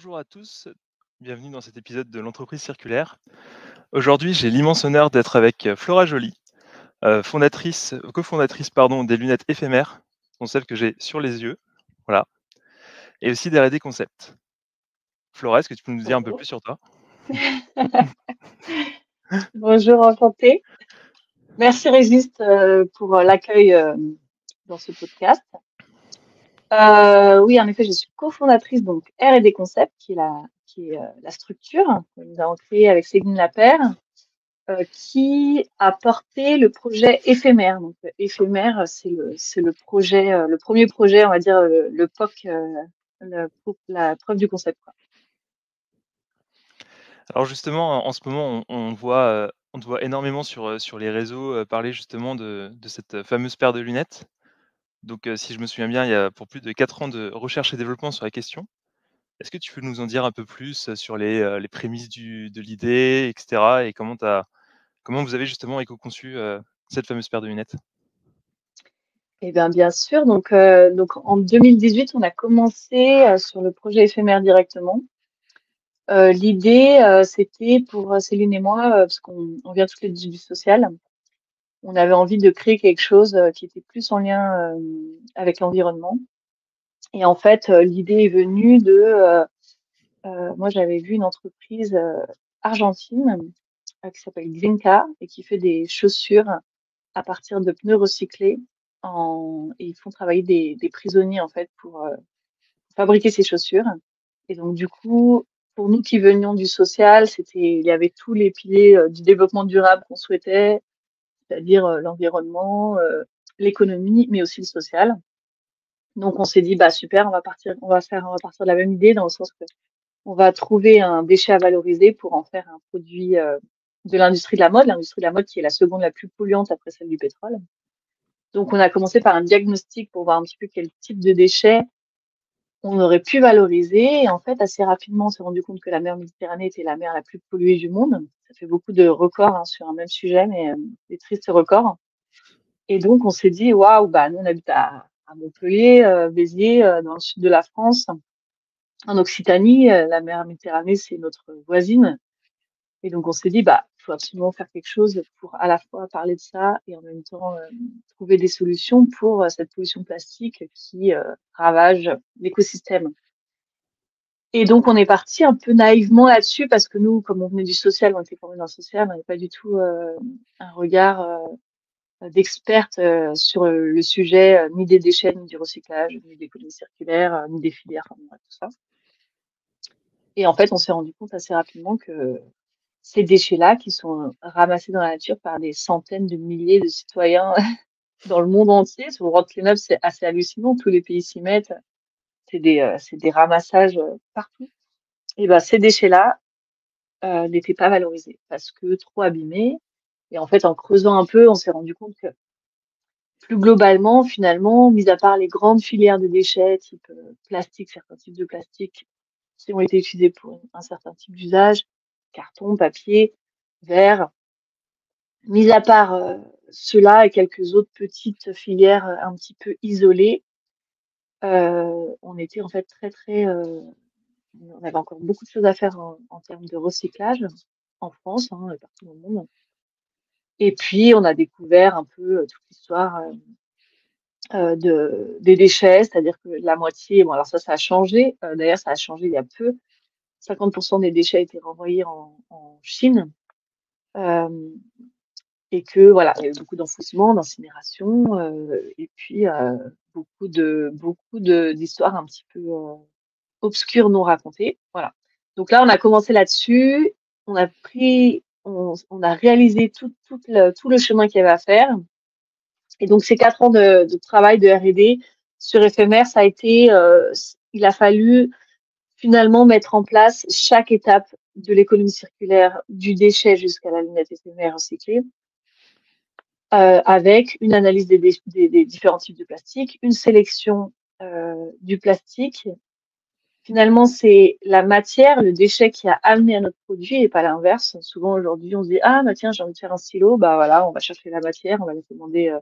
Bonjour à tous, bienvenue dans cet épisode de l'entreprise circulaire. Aujourd'hui, j'ai l'immense honneur d'être avec Flora Joly, cofondatrice des lunettes éphémères, sont celles que j'ai sur les yeux, voilà, et aussi d'R&D Concept. Flora, est-ce que tu peux nous dire un peu Bonjour. plus sur toi? Bonjour, enchantée. Merci Régis pour l'accueil dans ce podcast. Oui, en effet, je suis cofondatrice donc R&D Concept, qui est la structure que nous avons créée avec Céline Lapère, qui a porté le projet éphémère. Donc éphémère, c'est le projet, le premier projet, on va dire le POC, la preuve du concept, quoi. Alors justement, en ce moment, on te voit énormément sur les réseaux, parler justement de cette fameuse paire de lunettes. Donc, si je me souviens bien, il y a pour plus de 4 ans de recherche et développement sur la question. Est-ce que tu peux nous en dire un peu plus sur les prémices de l'idée, et cetera, et comment vous avez justement éco-conçu, cette fameuse paire de lunettes? Eh bien sûr. Donc en 2018, on a commencé sur le projet éphémère directement. L'idée, c'était pour Céline et moi, parce qu'on vient toutes les deux du social, on avait envie de créer quelque chose qui était plus en lien avec l'environnement. Et en fait, l'idée est venue moi j'avais vu une entreprise argentine qui s'appelle Grinka et qui fait des chaussures à partir de pneus recyclés et ils font travailler des prisonniers en fait pour fabriquer ces chaussures. Et donc du coup, pour nous qui venions du social, il y avait tous les piliers du développement durable qu'on souhaitait, c'est-à-dire l'environnement, l'économie, mais aussi le social. Donc on s'est dit bah super, on va partir de la même idée dans le sens que on va trouver un déchet à valoriser pour en faire un produit de l'industrie de la mode qui est la seconde la plus polluante après celle du pétrole. Donc, on a commencé par un diagnostic pour voir un petit peu quel type de déchets on aurait pu valoriser. Et en fait, assez rapidement, on s'est rendu compte que la mer Méditerranée était la mer la plus polluée du monde. Ça fait beaucoup de records sur un même sujet, mais des tristes records. Et donc, on s'est dit, waouh, bah, nous, on habite à Montpellier, Béziers, dans le sud de la France. En Occitanie, la mer Méditerranée, c'est notre voisine. Et donc, on s'est dit, bah, il faut absolument faire quelque chose pour à la fois parler de ça et en même temps trouver des solutions pour cette pollution plastique qui ravage l'écosystème. Et donc, on est parti un peu naïvement là-dessus parce que nous, comme on venait du social, on était formés dans le social, on n'avait pas du tout un regard d'experte sur le sujet, ni des déchets, ni du recyclage, ni de l'économie circulaire, ni des filières, enfin, bref, tout ça. Et en fait, on s'est rendu compte assez rapidement que ces déchets-là, qui sont ramassés dans la nature par des centaines de milliers de citoyens dans le monde entier, sur le World Cleanup, c'est assez hallucinant. Tous les pays s'y mettent. C'est des ramassages partout. Et ben, ces déchets-là n'étaient pas valorisés parce que trop abîmés. Et en fait, en creusant un peu, on s'est rendu compte que plus globalement, finalement, mis à part les grandes filières de déchets, type plastique, certains types de plastique qui ont été utilisés pour un certain type d'usage, carton, papier, verre, mis à part ceux-là et quelques autres petites filières un petit peu isolées, on était en fait on avait encore beaucoup de choses à faire en termes de recyclage en France, hein, et partout dans le monde. Et puis on a découvert un peu toute l'histoire des déchets, c'est-à-dire que la moitié, bon alors ça a changé, d'ailleurs ça a changé il y a peu, 50% des déchets étaient renvoyés en Chine. Euh, et que voilà, il y a eu beaucoup d'enfouissement, d'incinération, et puis beaucoup de d'histoires un petit peu obscures non racontées. Voilà. Donc là, on a commencé là-dessus, on a réalisé tout le chemin qu'il y avait à faire. Et donc ces 4 ans de travail de R&D sur éphémère, ça a été, il a fallu finalement mettre en place chaque étape de l'économie circulaire, du déchet jusqu'à la lunette éphémère recyclée, avec une analyse des différents types de plastique, une sélection du plastique. Finalement, c'est la matière, le déchet qui a amené à notre produit et pas l'inverse. Souvent aujourd'hui, on se dit ah bah tiens j'ai envie de faire un stylo, bah voilà, on va chercher la matière, on va aller demander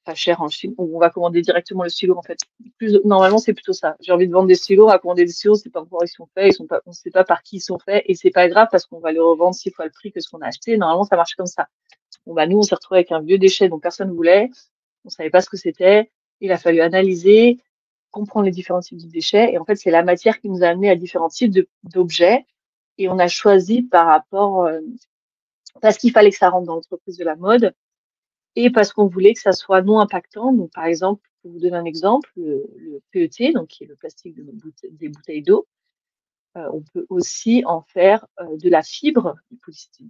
pas cher en Chine. On va commander directement le stylo, en fait. Normalement, c'est plutôt ça. J'ai envie de vendre des stylos, on va commander des stylos, c'est pas pourquoi ils sont faits, on sait pas par qui ils sont faits, et c'est pas grave parce qu'on va les revendre 6 fois le prix que ce qu'on a acheté. Normalement, ça marche comme ça. Bon, bah, nous, on s'est retrouvé avec un vieux déchet dont personne ne voulait. On savait pas ce que c'était. Il a fallu analyser, comprendre les différents types de déchets. Et en fait, c'est la matière qui nous a amené à différents types d'objets. Et on a choisi par rapport, parce qu'il fallait que ça rentre dans l'entreprise de la mode et parce qu'on voulait que ça soit non impactant. Donc, par exemple, pour vous donner un exemple, le PET, donc qui est le plastique des bouteilles d'eau, on peut aussi en faire de la fibre, du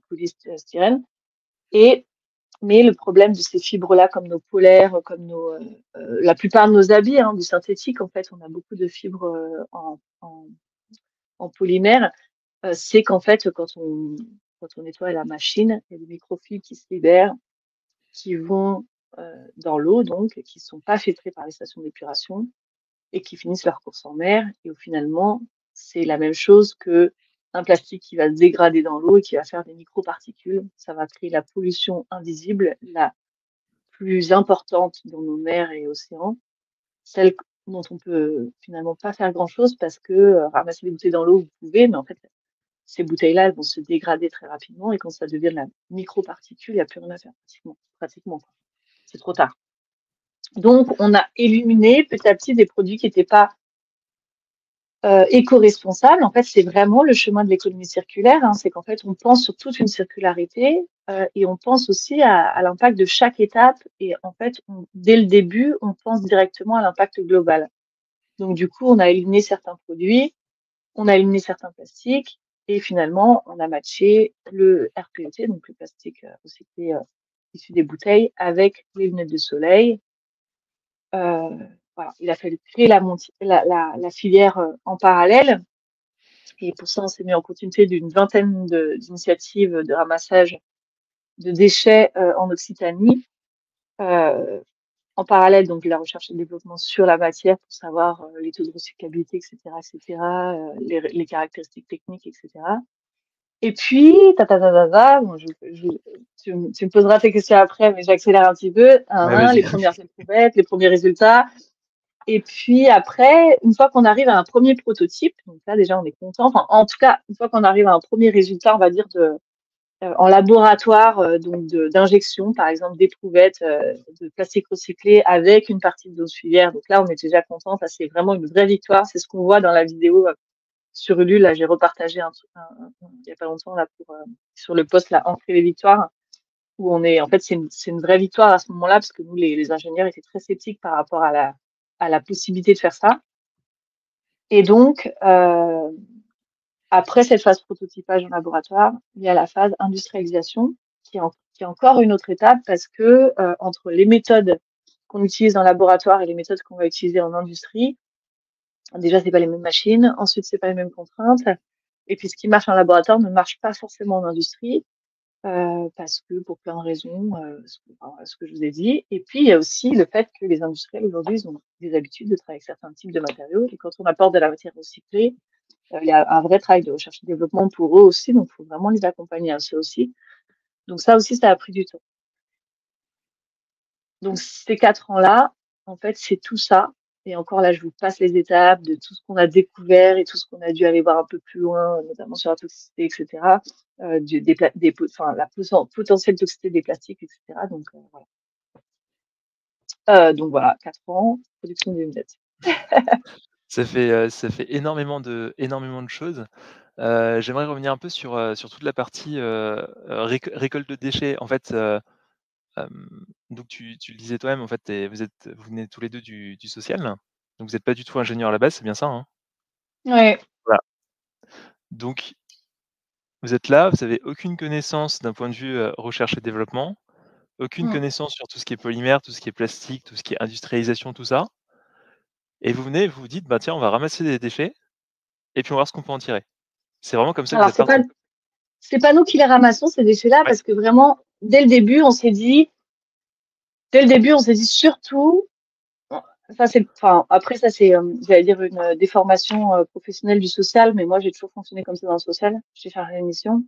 polystyrène. Et mais le problème de ces fibres-là, comme nos polaires, comme la plupart de nos habits, du synthétique, en fait, on a beaucoup de fibres en polymère. C'est qu'en fait, quand on nettoie la machine, il y a des microfibres qui se libèrent, qui vont dans l'eau, donc, qui ne sont pas filtrés par les stations d'épuration et qui finissent leur course en mer. Et finalement, c'est la même chose que un plastique qui va se dégrader dans l'eau et qui va faire des microparticules. Ça va créer la pollution invisible, la plus importante dans nos mers et océans, celle dont on peut finalement pas faire grand-chose parce que ramasser des bouteilles dans l'eau, vous pouvez, mais en fait, ces bouteilles-là, elles vont se dégrader très rapidement et quand ça devient de la microparticule, il n'y a plus rien à faire pratiquement. C'est trop tard. Donc, on a éliminé petit à petit des produits qui n'étaient pas éco-responsables. En fait, c'est vraiment le chemin de l'économie circulaire. C'est qu'en fait, on pense sur toute une circularité et on pense aussi à l'impact de chaque étape. Et en fait, dès le début, on pense directement à l'impact global. Donc, du coup, on a éliminé certains produits, on a éliminé certains plastiques et finalement, on a matché le RPET, donc le plastique recyclé issu des bouteilles, avec les lunettes de soleil. Voilà, il a fallu créer la filière en parallèle. Et pour ça, on s'est mis en continuité d'une vingtaine d'initiatives de ramassage de déchets en Occitanie. En parallèle, donc, de la recherche et le développement sur la matière pour savoir les taux de recyclabilité, etc., les caractéristiques techniques, etc. Et puis, bon, tu me poseras tes questions après, mais j'accélère un petit peu. Ouais, vas-y. Les premières éprouvettes, les premiers résultats. Et puis après, une fois qu'on arrive à un premier prototype, donc là déjà on est content. Enfin, en tout cas, une fois qu'on arrive à un premier résultat, on va dire en laboratoire, donc d'injection, par exemple d'éprouvettes de plastique recyclé avec une partie de dose filière. Donc là, on est déjà content. Ça, c'est vraiment une vraie victoire. C'est ce qu'on voit dans la vidéo sur Ulule. Là, j'ai repartagé un truc il y a pas longtemps là sur le post là, Ancrer les victoires, où on est. En fait, c'est une vraie victoire à ce moment-là parce que nous, les ingénieurs étaient très sceptiques par rapport à la possibilité de faire ça. Et donc, après cette phase prototypage en laboratoire, il y a la phase industrialisation qui est encore une autre étape parce que entre les méthodes qu'on utilise en laboratoire et les méthodes qu'on va utiliser en industrie, déjà c'est pas les mêmes machines, ensuite c'est pas les mêmes contraintes, et puis ce qui marche en laboratoire ne marche pas forcément en industrie parce que pour plein de raisons, ce que je vous ai dit. Et puis il y a aussi le fait que les industriels aujourd'hui ils ont des habitudes de travailler avec certains types de matériaux et quand on apporte de la matière recyclée, il y a un vrai travail de recherche et développement pour eux aussi, donc il faut vraiment les accompagner à ça aussi. Donc ça aussi, ça a pris du temps. Donc ces 4 ans-là, en fait, c'est tout ça. Et encore là, je vous passe les étapes de tout ce qu'on a découvert et tout ce qu'on a dû aller voir un peu plus loin, notamment sur la toxicité, etc. La potentielle toxicité des plastiques, etc. Donc voilà, 4 ans, production de lunettes. Ça fait énormément de choses. J'aimerais revenir un peu sur toute la partie, récolte de déchets. En fait, donc tu le disais toi-même, en fait, vous venez tous les 2 du social, donc vous êtes pas du tout ingénieur à la base, c'est bien ça, hein? Ouais. Voilà. Donc vous êtes là, vous avez aucune connaissance d'un point de vue, recherche et développement, aucune Mm. connaissance sur tout ce qui est polymère, tout ce qui est plastique, tout ce qui est industrialisation, tout ça, et vous venez, vous vous dites: «Bah, tiens, on va ramasser des déchets et puis on va voir ce qu'on peut en tirer». C'est vraiment comme ça que vous Alors êtes partis? c'est pas nous qui les ramassons ces déchets-là Ouais. parce que vraiment dès le début on s'est dit surtout. Ça, après, ça, c'est, j'allais dire une déformation professionnelle du social, mais moi, j'ai toujours fonctionné comme ça dans le social. J'ai fait une mission.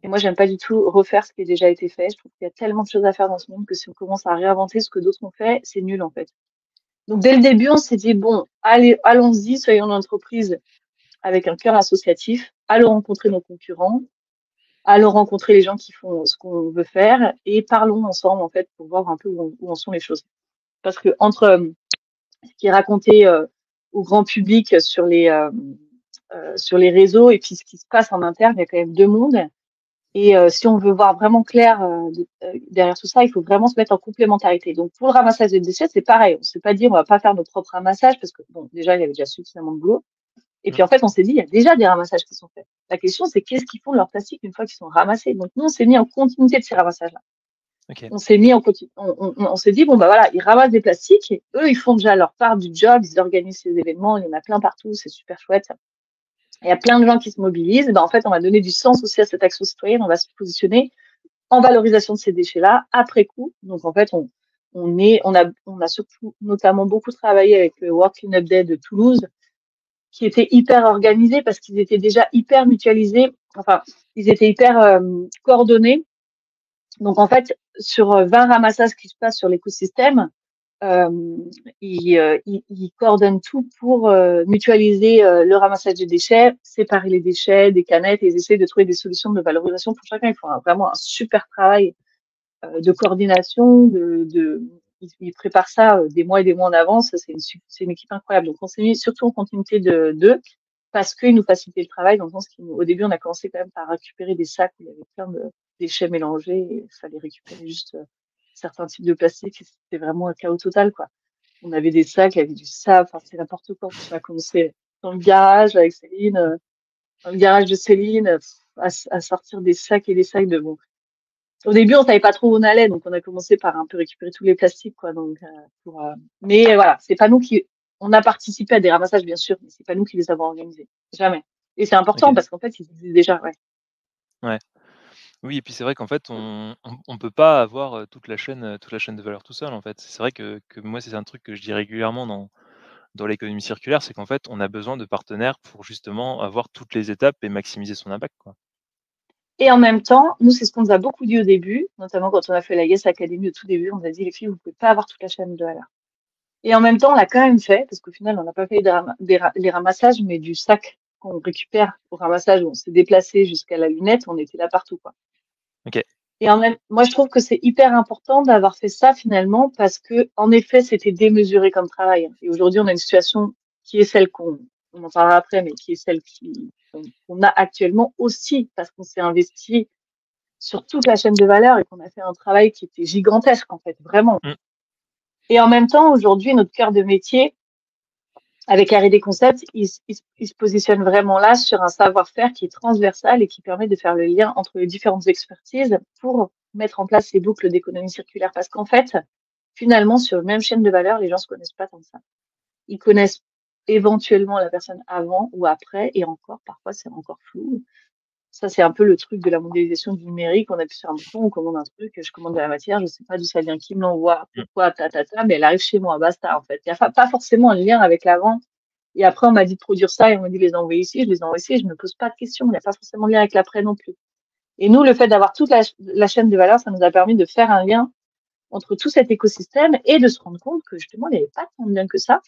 Et moi, j'aime pas du tout refaire ce qui a déjà été fait. Je trouve qu'il y a tellement de choses à faire dans ce monde que si on commence à réinventer ce que d'autres ont fait, c'est nul en fait. Donc dès le début, on s'est dit bon, allez, allons-y, soyons une entreprise avec un cœur associatif, allons rencontrer nos concurrents, allons rencontrer les gens qui font ce qu'on veut faire et parlons ensemble en fait pour voir un peu où en sont les choses. Parce que entre ce qui est raconté au grand public sur les réseaux et puis ce qui se passe en interne, il y a quand même deux mondes. Et si on veut voir vraiment clair derrière tout ça, il faut vraiment se mettre en complémentarité. Donc pour le ramassage des déchets, c'est pareil. On s'est pas dit on va pas faire nos propres ramassages parce que bon, déjà il y avait déjà suffisamment de boulot. Et Mmh. puis en fait, on s'est dit il y a déjà des ramassages qui sont faits. La question c'est qu'est-ce qu'ils font de leur plastique une fois qu'ils sont ramassés. Donc nous on s'est mis en continuité de ces ramassages-là. OK. On s'est mis en continu. On s'est dit bon bah voilà, ils ramassent des plastiques. Et eux ils font déjà leur part du job. Ils organisent ces événements. Il y en a plein partout. C'est super chouette. Il y a plein de gens qui se mobilisent. Ben, en fait, on va donner du sens aussi à cette action citoyenne. On va se positionner en valorisation de ces déchets-là après coup. Donc en fait, on a surtout notamment beaucoup travaillé avec le World Cleanup Day de Toulouse, qui était hyper organisé parce qu'ils étaient déjà hyper mutualisés. Enfin, ils étaient hyper coordonnés. Donc en fait, sur 20 ramassages qui se passent sur l'écosystème, euh, ils coordonnent tout pour mutualiser le ramassage des déchets, séparer les déchets des canettes et ils essaient de trouver des solutions de valorisation pour chacun. Ils font vraiment un super travail de coordination, ils préparent ça des mois et des mois en avance. C'est une équipe incroyable. Donc, on s'est mis surtout en continuité d'eux parce qu'ils nous facilitaient le travail dans le sens qu'au début, on a commencé quand même par récupérer des sacs où il y avait plein de déchets mélangés et il fallait récupérer juste certains types de plastique. C'était vraiment un chaos total, quoi. On avait des sacs, il y avait du sable, enfin, c'est n'importe quoi. On a commencé dans le garage avec Céline, dans le garage de Céline, à sortir des sacs et des sacs de bon. Au début, on savait pas trop où on allait, donc on a commencé par un peu récupérer tous les plastiques, quoi. Donc, mais voilà, c'est pas nous qui, on a participé à des ramassages, bien sûr, mais c'est pas nous qui les avons organisés. Jamais. Et c'est important OK. parce qu'en fait, ils existent déjà, ouais. Ouais. Oui et puis c'est vrai qu'en fait, on peut pas avoir, toute la chaîne de valeur tout seul, en fait. C'est vrai que moi, c'est un truc que je dis régulièrement dans l'économie circulaire, c'est qu'en fait, on a besoin de partenaires pour justement avoir toutes les étapes et maximiser son impact, quoi. Et en même temps, nous, c'est ce qu'on nous a beaucoup dit au début, notamment quand on a fait la Yes Academy au tout début, on nous a dit, les filles, vous pouvez pas avoir toute la chaîne de valeur. Et en même temps, on l'a quand même fait, parce qu'au final, on n'a pas fait les ramassages, mais du sac qu'on récupère au ramassage, où on s'est déplacé jusqu'à la lunette, on était là partout, quoi. OK. Et en même, moi, je trouve que c'est hyper important d'avoir fait ça finalement parce que, en effet, c'était démesuré comme travail. Et aujourd'hui, on a une situation qui est celle on en parlera après, mais qui est celle qu'on a actuellement aussi parce qu'on s'est investi sur toute la chaîne de valeur et qu'on a fait un travail qui était gigantesque, en fait, vraiment. Mmh. Et en même temps, aujourd'hui, notre cœur de métier, avec R&D Concept, il se positionne vraiment là sur un savoir-faire qui est transversal et qui permet de faire le lien entre les différentes expertises pour mettre en place ces boucles d'économie circulaire. Parce qu'en fait, finalement, sur la même chaîne de valeur, les gens se connaissent pas tant que ça. Ils connaissent éventuellement la personne avant ou après, et encore, parfois, c'est encore flou. Ça, c'est un peu le truc de la mondialisation du numérique. On appuie sur un bouton, on commande un truc, je commande de la matière, je sais pas d'où ça vient, qui me l'envoie, Mmh. pourquoi, mais elle arrive chez moi, basta, en fait. Il n'y a pas forcément un lien avec l'avant et après, on m'a dit de produire ça et on m'a dit de les envoyer ici. Je les envoie ici. Je me pose pas de questions. Il n'y a pas forcément de lien avec l'après non plus. Et nous, le fait d'avoir toute la chaîne de valeur, ça nous a permis de faire un lien entre tout cet écosystème et de se rendre compte que justement, il n'y avait pas tant de lien que ça.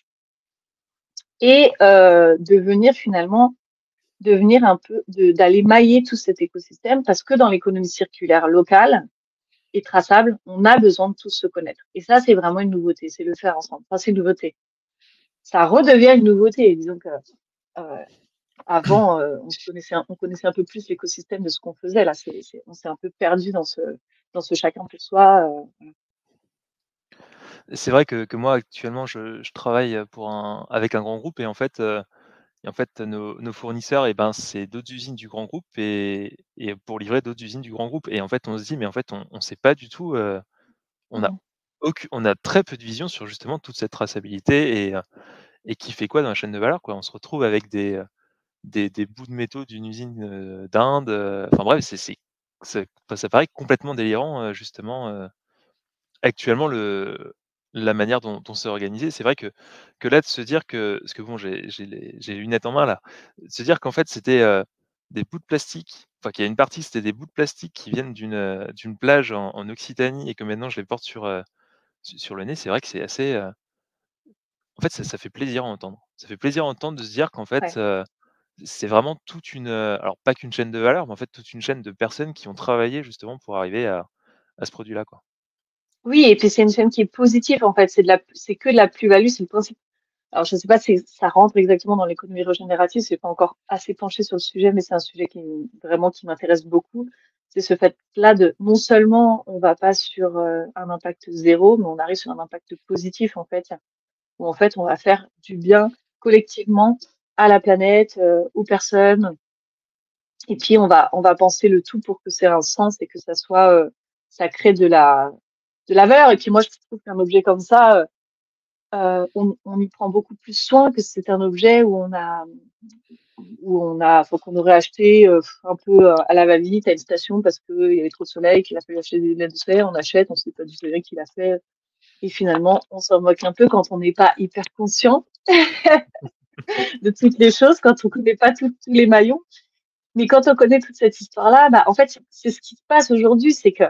Et de venir finalement, devenir un peu, d'aller mailler tout cet écosystème parce que dans l'économie circulaire locale et traçable, on a besoin de tous se connaître. Et ça, c'est vraiment une nouveauté. C'est le faire ensemble. Enfin, c'est une nouveauté. Ça redevient une nouveauté. Disons que euh, avant, on connaissait un peu plus l'écosystème de ce qu'on faisait. Là, on s'est un peu perdu dans ce chacun pour soi. C'est vrai que moi, actuellement, je travaille, pour un avec un grand groupe et en fait, nos fournisseurs et ben, c'est d'autres usines du grand groupe et pour livrer d'autres usines du grand groupe et en fait, on se dit: «Mais en fait, on sait pas du tout, on a Mmh. on a très peu de vision sur justement toute cette traçabilité et qui fait quoi dans la chaîne de valeur, quoi». On se retrouve avec des bouts de métaux d'une usine, d'Inde, enfin bref, ça paraît complètement délirant, justement, actuellement la manière dont c'est organisé. C'est vrai que là, de se dire que parce que bon, j'ai les lunettes en main là, de se dire qu'en fait, c'était, des bouts de plastique, enfin qu'il y a une partie, c'était des bouts de plastique qui viennent d'une plage en Occitanie et que maintenant je les porte sur le nez, c'est vrai que c'est assez, en fait, ça fait plaisir à entendre. Ça fait plaisir à entendre de se dire qu'en fait, Ouais. c'est vraiment toute une, alors pas qu'une chaîne de valeur, mais en fait toute une chaîne de personnes qui ont travaillé justement pour arriver à ce produit-là, quoi. Oui, et puis c'est une chaîne qui est positive, en fait. C'est que de la plus-value, c'est le principe. Alors, je ne sais pas si ça rentre exactement dans l'économie régénérative, je suis pas encore assez penchée sur le sujet, mais c'est un sujet vraiment qui m'intéresse beaucoup. C'est ce fait-là de non seulement on va pas sur un impact zéro, mais on arrive sur un impact positif, en fait, où en fait on va faire du bien collectivement à la planète, aux personnes, et puis on va penser le tout pour que ça ait un sens et que ça soit, ça crée de la valeur. Et puis moi, je trouve qu'un objet comme ça, on y prend beaucoup plus soin que c'est un objet faut qu'on aurait acheté un peu à la va-vite à une station parce qu'il y avait trop de soleil, qu'il a fallu acheter des lunettes de soleil, on achète, on sait pas du soleil qu'il a fait. Et finalement, on s'en moque un peu quand on n'est pas hyper conscient de toutes les choses, quand on connaît pas tous les maillons. Mais quand on connaît toute cette histoire-là, bah, en fait, c'est ce qui se passe aujourd'hui, c'est que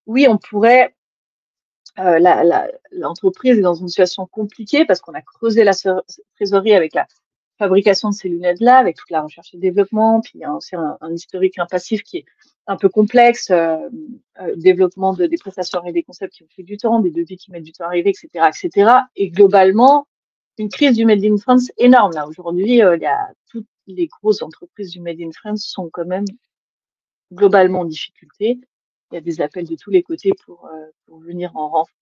oui, on pourrait l'entreprise est dans une situation compliquée parce qu'on a creusé la trésorerie avec la fabrication de ces lunettes-là, avec toute la recherche et développement, puis il y a aussi un historique, un passif qui est un peu complexe, développement des prestations et des concepts qui ont pris du temps, des devis qui mettent du temps à arriver, etc., etc. Et globalement, une crise du Made in France énorme. Là, aujourd'hui, il y a toutes les grosses entreprises du Made in France sont quand même globalement en difficulté. Il y a des appels de tous les côtés pour venir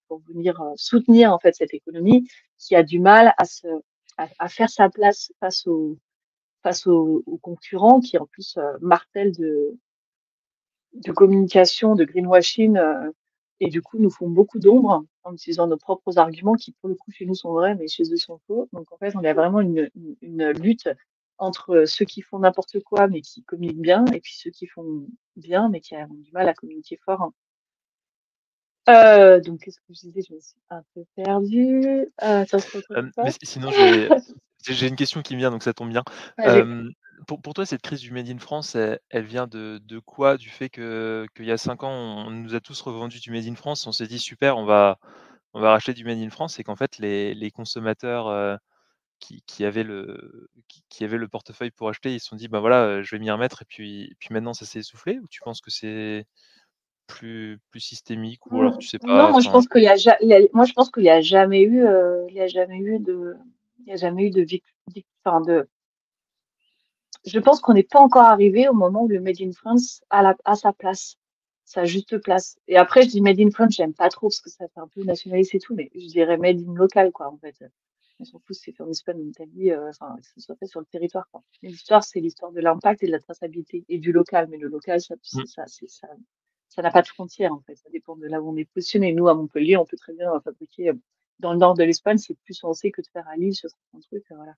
pour venir soutenir en fait cette économie qui a du mal à faire sa place face aux concurrents qui en plus martèlent de communication, de greenwashing et du coup nous font beaucoup d'ombre en utilisant nos propres arguments qui pour le coup chez nous sont vrais mais chez eux sont faux. Donc en fait on a vraiment une lutte entre ceux qui font n'importe quoi mais qui communiquent bien et puis ceux qui font bien mais qui ont du mal à communiquer fort, hein. Donc qu'est-ce que je disais? Je me suis un peu perdue. Ça se retrouve Mais pas. sinon j'ai une question qui me vient, donc ça tombe bien. Allez. Hem, pour toi, cette crise du Made in France, elle vient de quoi? Du fait qu'il y a 5 ans, on nous a tous revendu du Made in France, on s'est dit: «Super, on va racheter du Made in France» et qu'en fait les consommateurs, qui avaient qui avaient le portefeuille pour acheter, ils se sont dit: «Bah, voilà, je vais m'y remettre» et puis maintenant ça s'est essoufflé? Ou tu penses que c'est plus systémique ou alors tu sais Non, pas? moi je Enfin, pense qu'il y a, moi je pense qu'il y a jamais eu, il y a jamais eu de enfin je pense qu'on n'est pas encore arrivé au moment où le Made in France a sa place, sa juste place. Et après, je dis Made in France, j'aime pas trop parce que ça fait un peu nationaliste et tout, mais je dirais Made in local, quoi, en fait. On s'en fout si c'est fait en Espagne, en Italie, enfin, que ce soit fait sur le territoire, quoi. L'histoire, c'est l'histoire de l'impact et de la traçabilité et du local. Mais le local, mmh, ça n'a pas de frontières, en fait. Ça dépend de là où on est positionné. Nous, à Montpellier, on peut très bien fabriquer dans le nord de l'Espagne, c'est plus sensé que de faire à Lille sur certains trucs, voilà.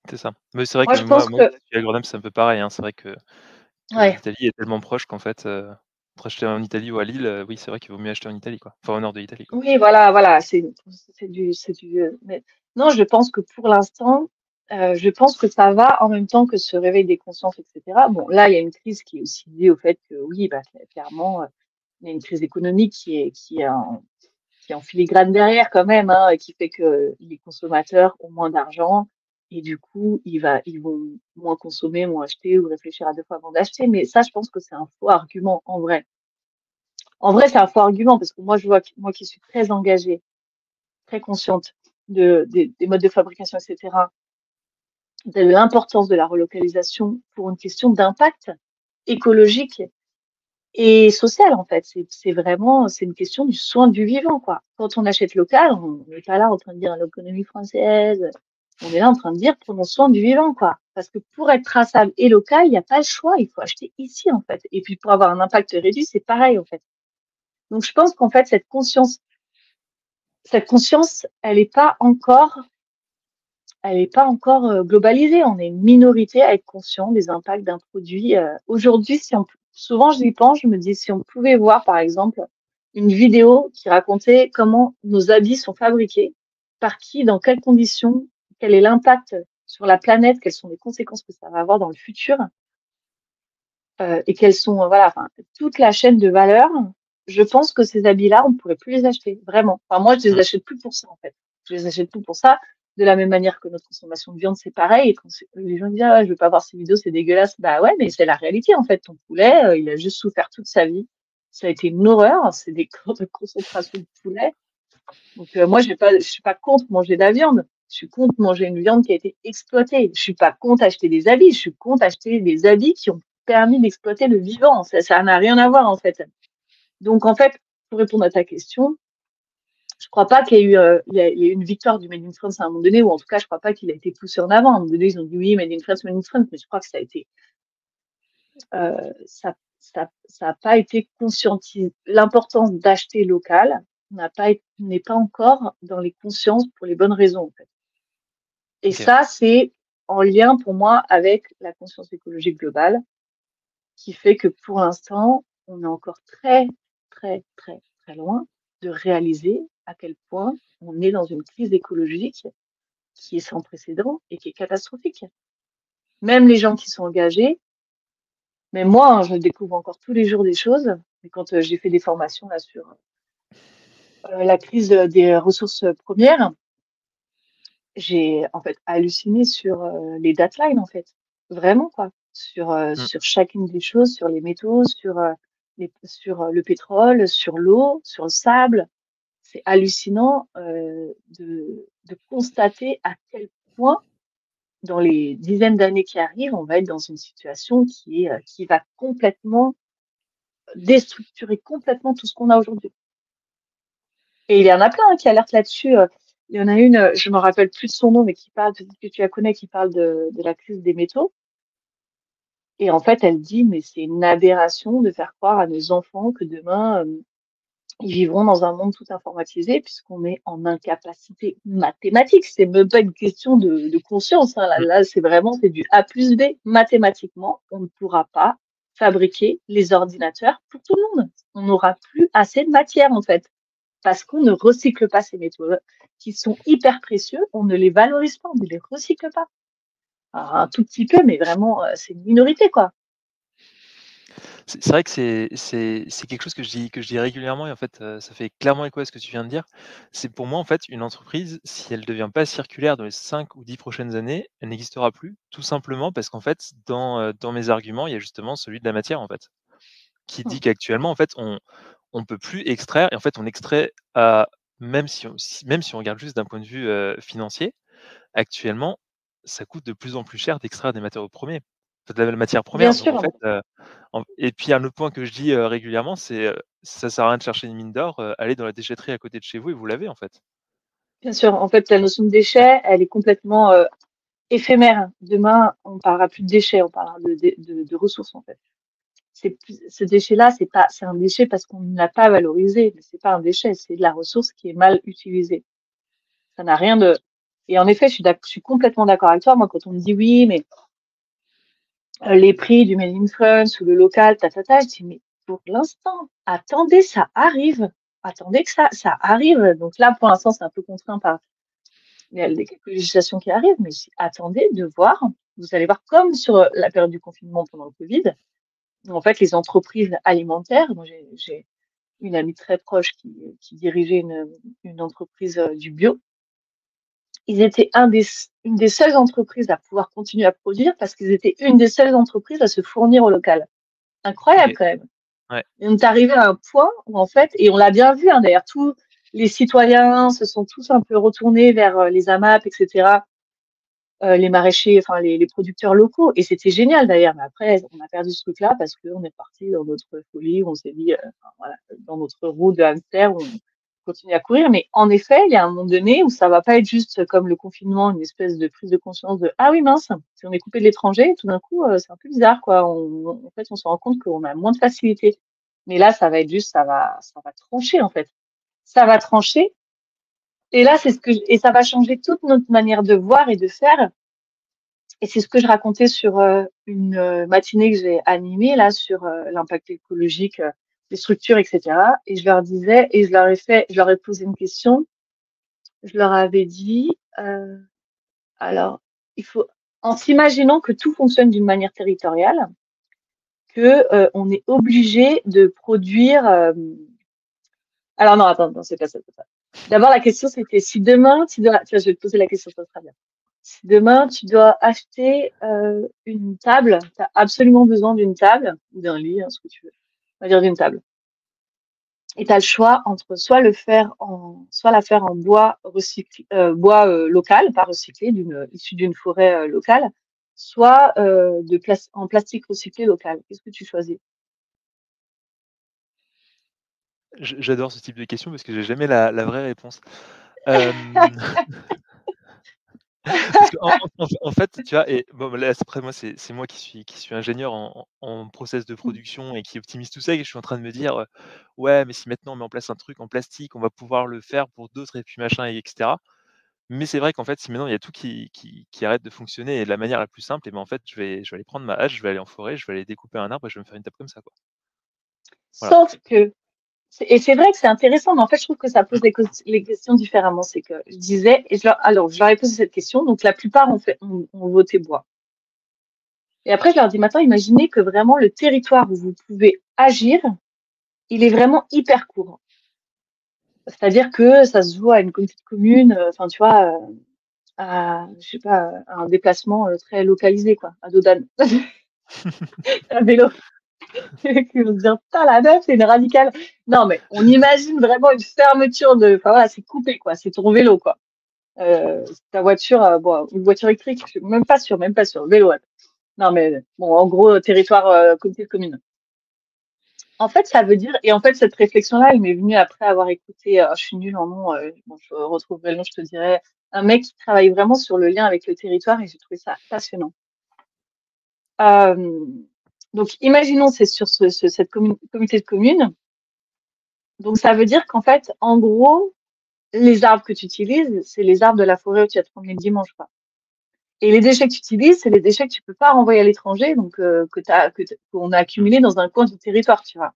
c'est ça. Mais c'est vrai Moi, que je pense moi que, je suis à Grenoble, c'est un peu pareil, hein. C'est vrai que ouais. l'Italie est tellement proche qu'en fait, entre acheter en Italie ou à Lille, oui, c'est vrai qu'il vaut mieux acheter en Italie, quoi. Enfin, au nord de l'Italie, quoi. Oui, voilà, voilà, c'est du. Mais non, je pense que pour l'instant, je pense que ça va en même temps que ce réveil des consciences, etc. Bon, là, il y a une crise qui est aussi liée au fait que, oui, bah, clairement, il y a une crise économique qui est en filigrane derrière quand même, hein, et qui fait que les consommateurs ont moins d'argent et du coup, ils vont moins consommer, moins acheter ou réfléchir à deux fois avant d'acheter. Mais ça, je pense que c'est un faux argument en vrai. En vrai, c'est un faux argument parce que moi, je vois que moi qui suis très engagée, très consciente des modes de fabrication, etc., de l'importance de la relocalisation pour une question d'impact écologique et social, en fait. C'est vraiment, c'est une question du soin du vivant, quoi. Quand on achète local, on n'est pas là en train de dire l'économie française. On est là en train de dire prenons soin du vivant, quoi. Parce que pour être traçable et local, il n'y a pas le choix. Il faut acheter ici, en fait. Et puis pour avoir un impact réduit, c'est pareil, en fait. Donc je pense qu'en fait, cette conscience, elle est pas encore globalisée. On est une minorité à être conscient des impacts d'un produit. Aujourd'hui, souvent j'y pense, je me dis si on pouvait voir par exemple une vidéo qui racontait comment nos habits sont fabriqués, par qui, dans quelles conditions, quel est l'impact sur la planète, quelles sont les conséquences que ça va avoir dans le futur. et quels sont, voilà, enfin, toute la chaîne de valeur. Je pense que ces habits-là, on ne pourrait plus les acheter, vraiment. Enfin, moi, je les Mmh. achète plus pour ça, en fait. Je les achète plus pour ça. De la même manière que notre consommation de viande, c'est pareil. Et quand les gens disent, ah, je veux pas voir ces vidéos, c'est dégueulasse. Bah ouais, mais c'est la réalité, en fait. Ton poulet, il a juste souffert toute sa vie. Ça a été une horreur. C'est des camps de concentration de poulet. Donc, moi, je suis pas contre manger de la viande. Je suis contre manger une viande qui a été exploitée. Je suis pas contre acheter des habits. Je suis contre acheter des habits qui ont permis d'exploiter le vivant. Ça n'a rien à voir, en fait. Donc, en fait, pour répondre à ta question, je crois pas qu'il y ait eu, il y a eu une victoire du Made in France à un moment donné, ou en tout cas, je crois pas qu'il a été poussé en avant. À un moment donné, ils ont dit oui, Made in France, Made in France, mais je crois que ça a été, ça a pas été conscientisé. L'importance d'acheter local n'est pas encore dans les consciences pour les bonnes raisons, en fait. Et OK. ça, c'est en lien pour moi avec la conscience écologique globale, qui fait que pour l'instant, on est encore très, très, très, très loin de réaliser à quel point on est dans une crise écologique qui est sans précédent et qui est catastrophique. Même les gens qui sont engagés, même moi, hein, je découvre encore tous les jours des choses. Et quand j'ai fait des formations là sur la crise des ressources premières, j'ai en fait halluciné sur les deadlines en fait, vraiment quoi, Mmh. sur chacune des choses, sur les métaux, sur le pétrole, sur l'eau, sur le sable. C'est hallucinant de constater à quel point dans les dizaines d'années qui arrivent, on va être dans une situation qui va complètement déstructurer complètement tout ce qu'on a aujourd'hui. Et il y en a plein hein, qui alertent là-dessus. Il y en a une, je me rappelle plus de son nom, mais qui parle, peut-être que tu la connais, qui parle de la crise des métaux. Et en fait, elle dit, mais c'est une aberration de faire croire à nos enfants que demain, ils vivront dans un monde tout informatisé puisqu'on est en incapacité mathématique. C'est même pas une question de conscience. Hein. Là, Mmh. là c'est vraiment c'est du A plus B. Mathématiquement, on ne pourra pas fabriquer les ordinateurs pour tout le monde. On n'aura plus assez de matière en fait parce qu'on ne recycle pas ces métaux qui sont hyper précieux. On ne les valorise pas, on ne les recycle pas. Alors, un tout petit peu, mais vraiment, c'est une minorité quoi. C'est vrai que c'est quelque chose que je dis régulièrement et en fait, ça fait clairement écho à ce que tu viens de dire. C'est pour moi, en fait, une entreprise, si elle ne devient pas circulaire dans les 5 ou 10 prochaines années, elle n'existera plus. Tout simplement parce qu'en fait, dans mes arguments, il y a justement celui de la matière, en fait, qui Hmm. dit qu'actuellement, en fait, on peut plus extraire et en fait, on extrait à même si on regarde juste d'un point de vue, financier, actuellement, ça coûte de plus en plus cher d'extraire des matériaux premiers, de la matière Bien première. Donc en sûr, fait, et puis un autre point que je dis, régulièrement, c'est, ça sert à rien de chercher une mine d'or, allez dans la déchetterie à côté de chez vous et vous l'avez, en fait. bien sûr. En fait, la notion de déchet, elle est complètement éphémère. Demain, on parlera plus de déchets, on parlera de ressources en fait. Ce déchet-là, c'est un déchet parce qu'on ne l'a pas valorisé, mais c'est pas un déchet, c'est de la ressource qui est mal utilisée. Ça n'a rien de. Et en effet, je suis complètement d'accord avec toi. Moi, quand on me dit oui, mais les prix du Made in France ou le local, je dis mais pour l'instant, attendez, ça arrive. Attendez que ça arrive. Donc là, pour l'instant, c'est un peu contraint par il y a quelques législations qui arrivent, mais attendez de voir. Vous allez voir comme sur la période du confinement pendant le Covid, en fait, les entreprises alimentaires, moi j'ai une amie très proche qui dirigeait une entreprise du bio. Ils étaient une des seules entreprises à pouvoir continuer à produire parce qu'ils étaient une des seules entreprises à se fournir au local. Incroyable OK. quand même. Ouais. Et on est arrivé à un point où en fait, et on l'a bien vu, hein, d'ailleurs, tous les citoyens se sont tous un peu retournés vers les AMAP, etc. Les maraîchers, enfin les producteurs locaux. Et c'était génial d'ailleurs. Mais après, on a perdu ce truc-là parce qu'on est parti dans notre folie, où on s'est dit, enfin, voilà, dans notre roue de hamster, où on continue à courir. Mais en effet, il y a un moment donné où ça va pas être juste comme le confinement, une espèce de prise de conscience de ah oui mince, si on est coupé de l'étranger, tout d'un coup, c'est un peu bizarre quoi. En fait, on se rend compte qu'on a moins de facilité. Mais là, ça va être juste, ça va trancher en fait. Ça va trancher. Et là, et ça va changer toute notre manière de voir et de faire. Et c'est ce que je racontais sur une matinée que j'ai animée là sur l'impact écologique des structures, etc. Et je leur disais, et je leur ai posé une question. Je leur avais dit, alors, il faut, en s'imaginant que tout fonctionne d'une manière territoriale, que on est obligé de produire. Alors non, attends, non, c'est pas ça, c'est pas ça. D'abord, la question c'était si demain tu dois, tiens, je vais te poser la question, ça sera bien. Si demain tu dois acheter une table, tu as absolument besoin d'une table ou d'un lit, hein, ce que tu veux. On va dire d'une table. Et tu as le choix entre soit la faire en bois recyclé, bois local, pas recyclé, issu d'une forêt locale, soit en plastique recyclé local. Qu'est-ce que tu choisis? J'adore ce type de questions parce que j'ai jamais la vraie réponse. Hem, parce qu'en fait, tu vois et bon, là, après moi, c'est moi qui suis ingénieur en process de production et qui optimise tout ça et je suis en train de me dire, «Ouais, mais si maintenant on met en place un truc en plastique, on va pouvoir le faire pour d'autres et puis machin et cetera». Mais c'est vrai qu'en fait, si maintenant il y a tout qui arrête de fonctionner et de la manière la plus simple et ben, en fait, je vais aller prendre ma hache, je vais aller en forêt, je vais aller découper un arbre et je vais me faire une table comme ça, quoi. Voilà. Sauf que et c'est vrai que c'est intéressant, mais en fait, je trouve que ça pose les questions différemment. C'est que je disais, alors, je leur ai posé cette question, donc la plupart ont voté bois. Et après, je leur dis, maintenant, imaginez que vraiment le territoire où vous pouvez agir, il est vraiment hyper court. C'est-à-dire que ça se joue à une communauté de communes, enfin, tu vois, je sais pas, à un déplacement très localisé, quoi, à dos d'âne, à vélo. Qui vont se dire, putain, la meuf, c'est une radicale. Non, mais on imagine vraiment une fermeture enfin voilà, c'est coupé, quoi. C'est ton vélo, quoi. Ta voiture, bon, une voiture électrique, je suis même pas sûre. Vélo, ouais. Non, mais bon, en gros, territoire, communauté de communes. En fait, ça veut dire, et en fait, cette réflexion-là, elle m'est venue après avoir écouté, je suis nulle en nom, bon, je retrouverai le nom, je te dirais, un mec qui travaille vraiment sur le lien avec le territoire et j'ai trouvé ça passionnant. Euh, donc, imaginons, c'est sur cette communauté de communes. Donc, ça veut dire qu'en fait, en gros, les arbres que tu utilises, c'est les arbres de la forêt où tu as te promené le dimanche, quoi. Et les déchets que tu utilises, c'est les déchets que tu peux pas renvoyer à l'étranger, donc qu'on a Mmh. accumulés dans un coin du territoire, tu vois.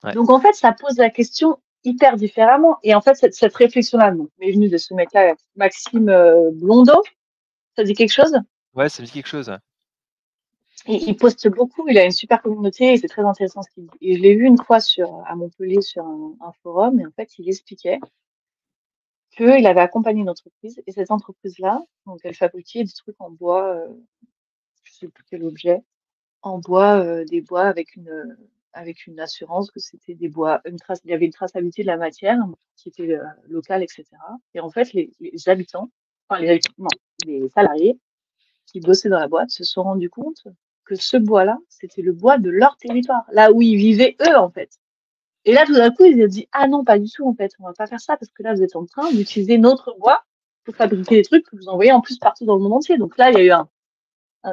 Ouais. Donc en fait, ça pose la question hyper différemment. Et en fait, cette réflexion-là m'est venue de ce mec-là, Maxime Blondeau. Ça dit quelque chose? Ouais, ça me dit quelque chose, ouais. Il poste beaucoup, il a une super communauté et c'est très intéressant ce qu'il dit. Et je l'ai vu une fois à Montpellier sur un forum et en fait, il expliquait qu'il avait accompagné une entreprise et cette entreprise-là, donc elle fabriquait des trucs en bois, je sais plus quel objet, en bois, des bois avec une assurance que c'était des bois, il y avait une traçabilité de la matière qui était locale, etc. Et en fait, les habitants, enfin les habitants, non, les salariés qui bossaient dans la boîte se sont rendus compte que ce bois-là, c'était le bois de leur territoire, là où ils vivaient eux, en fait. Et là, tout d'un coup, ils ont dit, ah non, pas du tout, en fait, on va pas faire ça parce que là, vous êtes en train d'utiliser notre bois pour fabriquer des trucs que vous envoyez en plus partout dans le monde entier. Donc là, il y a eu un,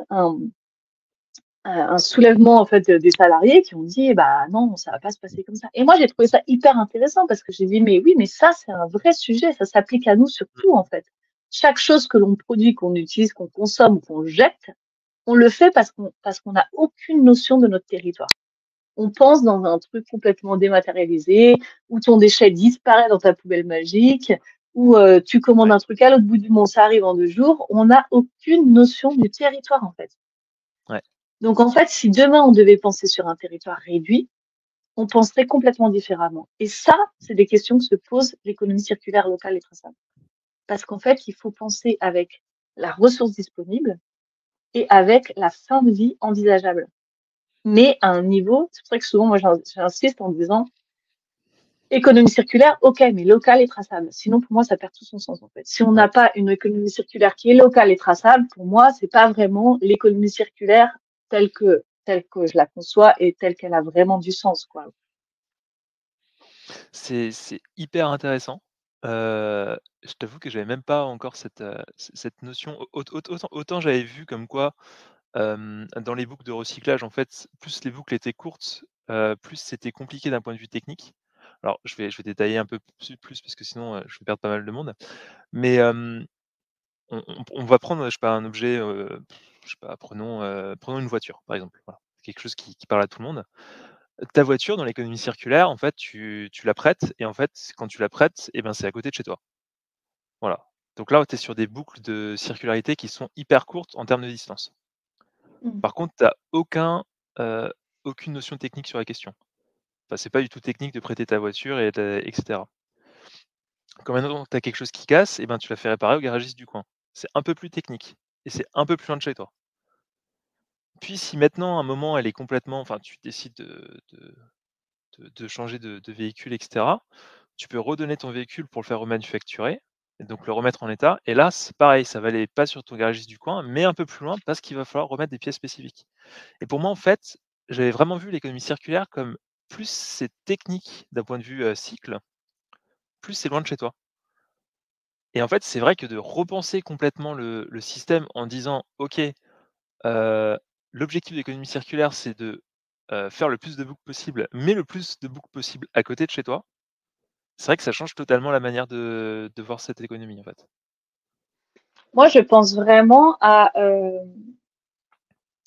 un, un soulèvement en fait des salariés qui ont dit bah non, ça va pas se passer comme ça. Et moi j'ai trouvé ça hyper intéressant parce que j'ai dit mais oui, mais ça c'est un vrai sujet, ça s'applique à nous surtout en fait. Chaque chose que l'on produit, qu'on utilise, qu'on consomme, qu'on jette, on le fait parce qu'on n'a aucune notion de notre territoire. On pense dans un truc complètement dématérialisé où ton déchet disparaît dans ta poubelle magique, où tu commandes Ouais. un truc à l'autre bout du monde, ça arrive en 2 jours. On n'a aucune notion du territoire en fait. Ouais. Donc en fait, si demain on devait penser sur un territoire réduit, on penserait complètement différemment. Et ça, c'est des questions que se pose l'économie circulaire locale et traçable. Parce qu'en fait, il faut penser avec la ressource disponible et avec la fin de vie envisageable. Mais à un niveau, c'est pour ça que souvent moi j'insiste en disant économie circulaire, ok, mais locale et traçable. Sinon, pour moi, ça perd tout son sens en fait. Si on Ouais. n'a pas une économie circulaire qui est locale et traçable, pour moi, c'est pas vraiment l'économie circulaire telle que je la conçois et telle qu'elle a vraiment du sens, quoi. C'est hyper intéressant. Je t'avoue que j'avais même pas encore cette notion. Autant j'avais vu comme quoi, dans les boucles de recyclage, en fait, plus les boucles étaient courtes, plus c'était compliqué d'un point de vue technique. Alors je vais détailler un peu plus parce que sinon, je vais perdre pas mal de monde. Mais, on va prendre, je sais pas, un objet, je sais pas, prenons une voiture, par exemple, voilà. Quelque chose qui parle à tout le monde. Ta voiture dans l'économie circulaire, en fait, tu la prêtes et en fait, quand tu la prêtes et ben, c'est à côté de chez toi. Voilà. Donc là, tu es sur des boucles de circularité qui sont hyper courtes en termes de distance. Mmh. Par contre, tu as aucun, heu aucune notion technique sur la question. Enfin, c'est pas du tout technique de prêter ta voiture et cetera. Quand maintenant tu as quelque chose qui casse et ben, tu la fais réparer au garagiste du coin. C'est un peu plus technique et c'est un peu plus loin de chez toi. Puis si maintenant, à un moment, elle est complètement enfin, tu décides de changer de véhicule et cetera, tu peux redonner ton véhicule pour le faire remanufacturer et donc le remettre en état et là, c'est pareil, ça va aller pas sur ton garagiste du coin, mais un peu plus loin parce qu'il va falloir remettre des pièces spécifiques et pour moi, en fait, j'avais vraiment vu l'économie circulaire comme plus c'est technique d'un point de vue, cycle, plus c'est loin de chez toi et en fait, c'est vrai que de repenser complètement le système en disant: «OK, Heu, l'objectif de l'économie circulaire, c'est de, faire le plus de boucles possible, mais le plus de boucles possible à côté de chez toi. C'est vrai que ça change totalement la manière de voir cette économie, en fait. Moi, je pense vraiment à,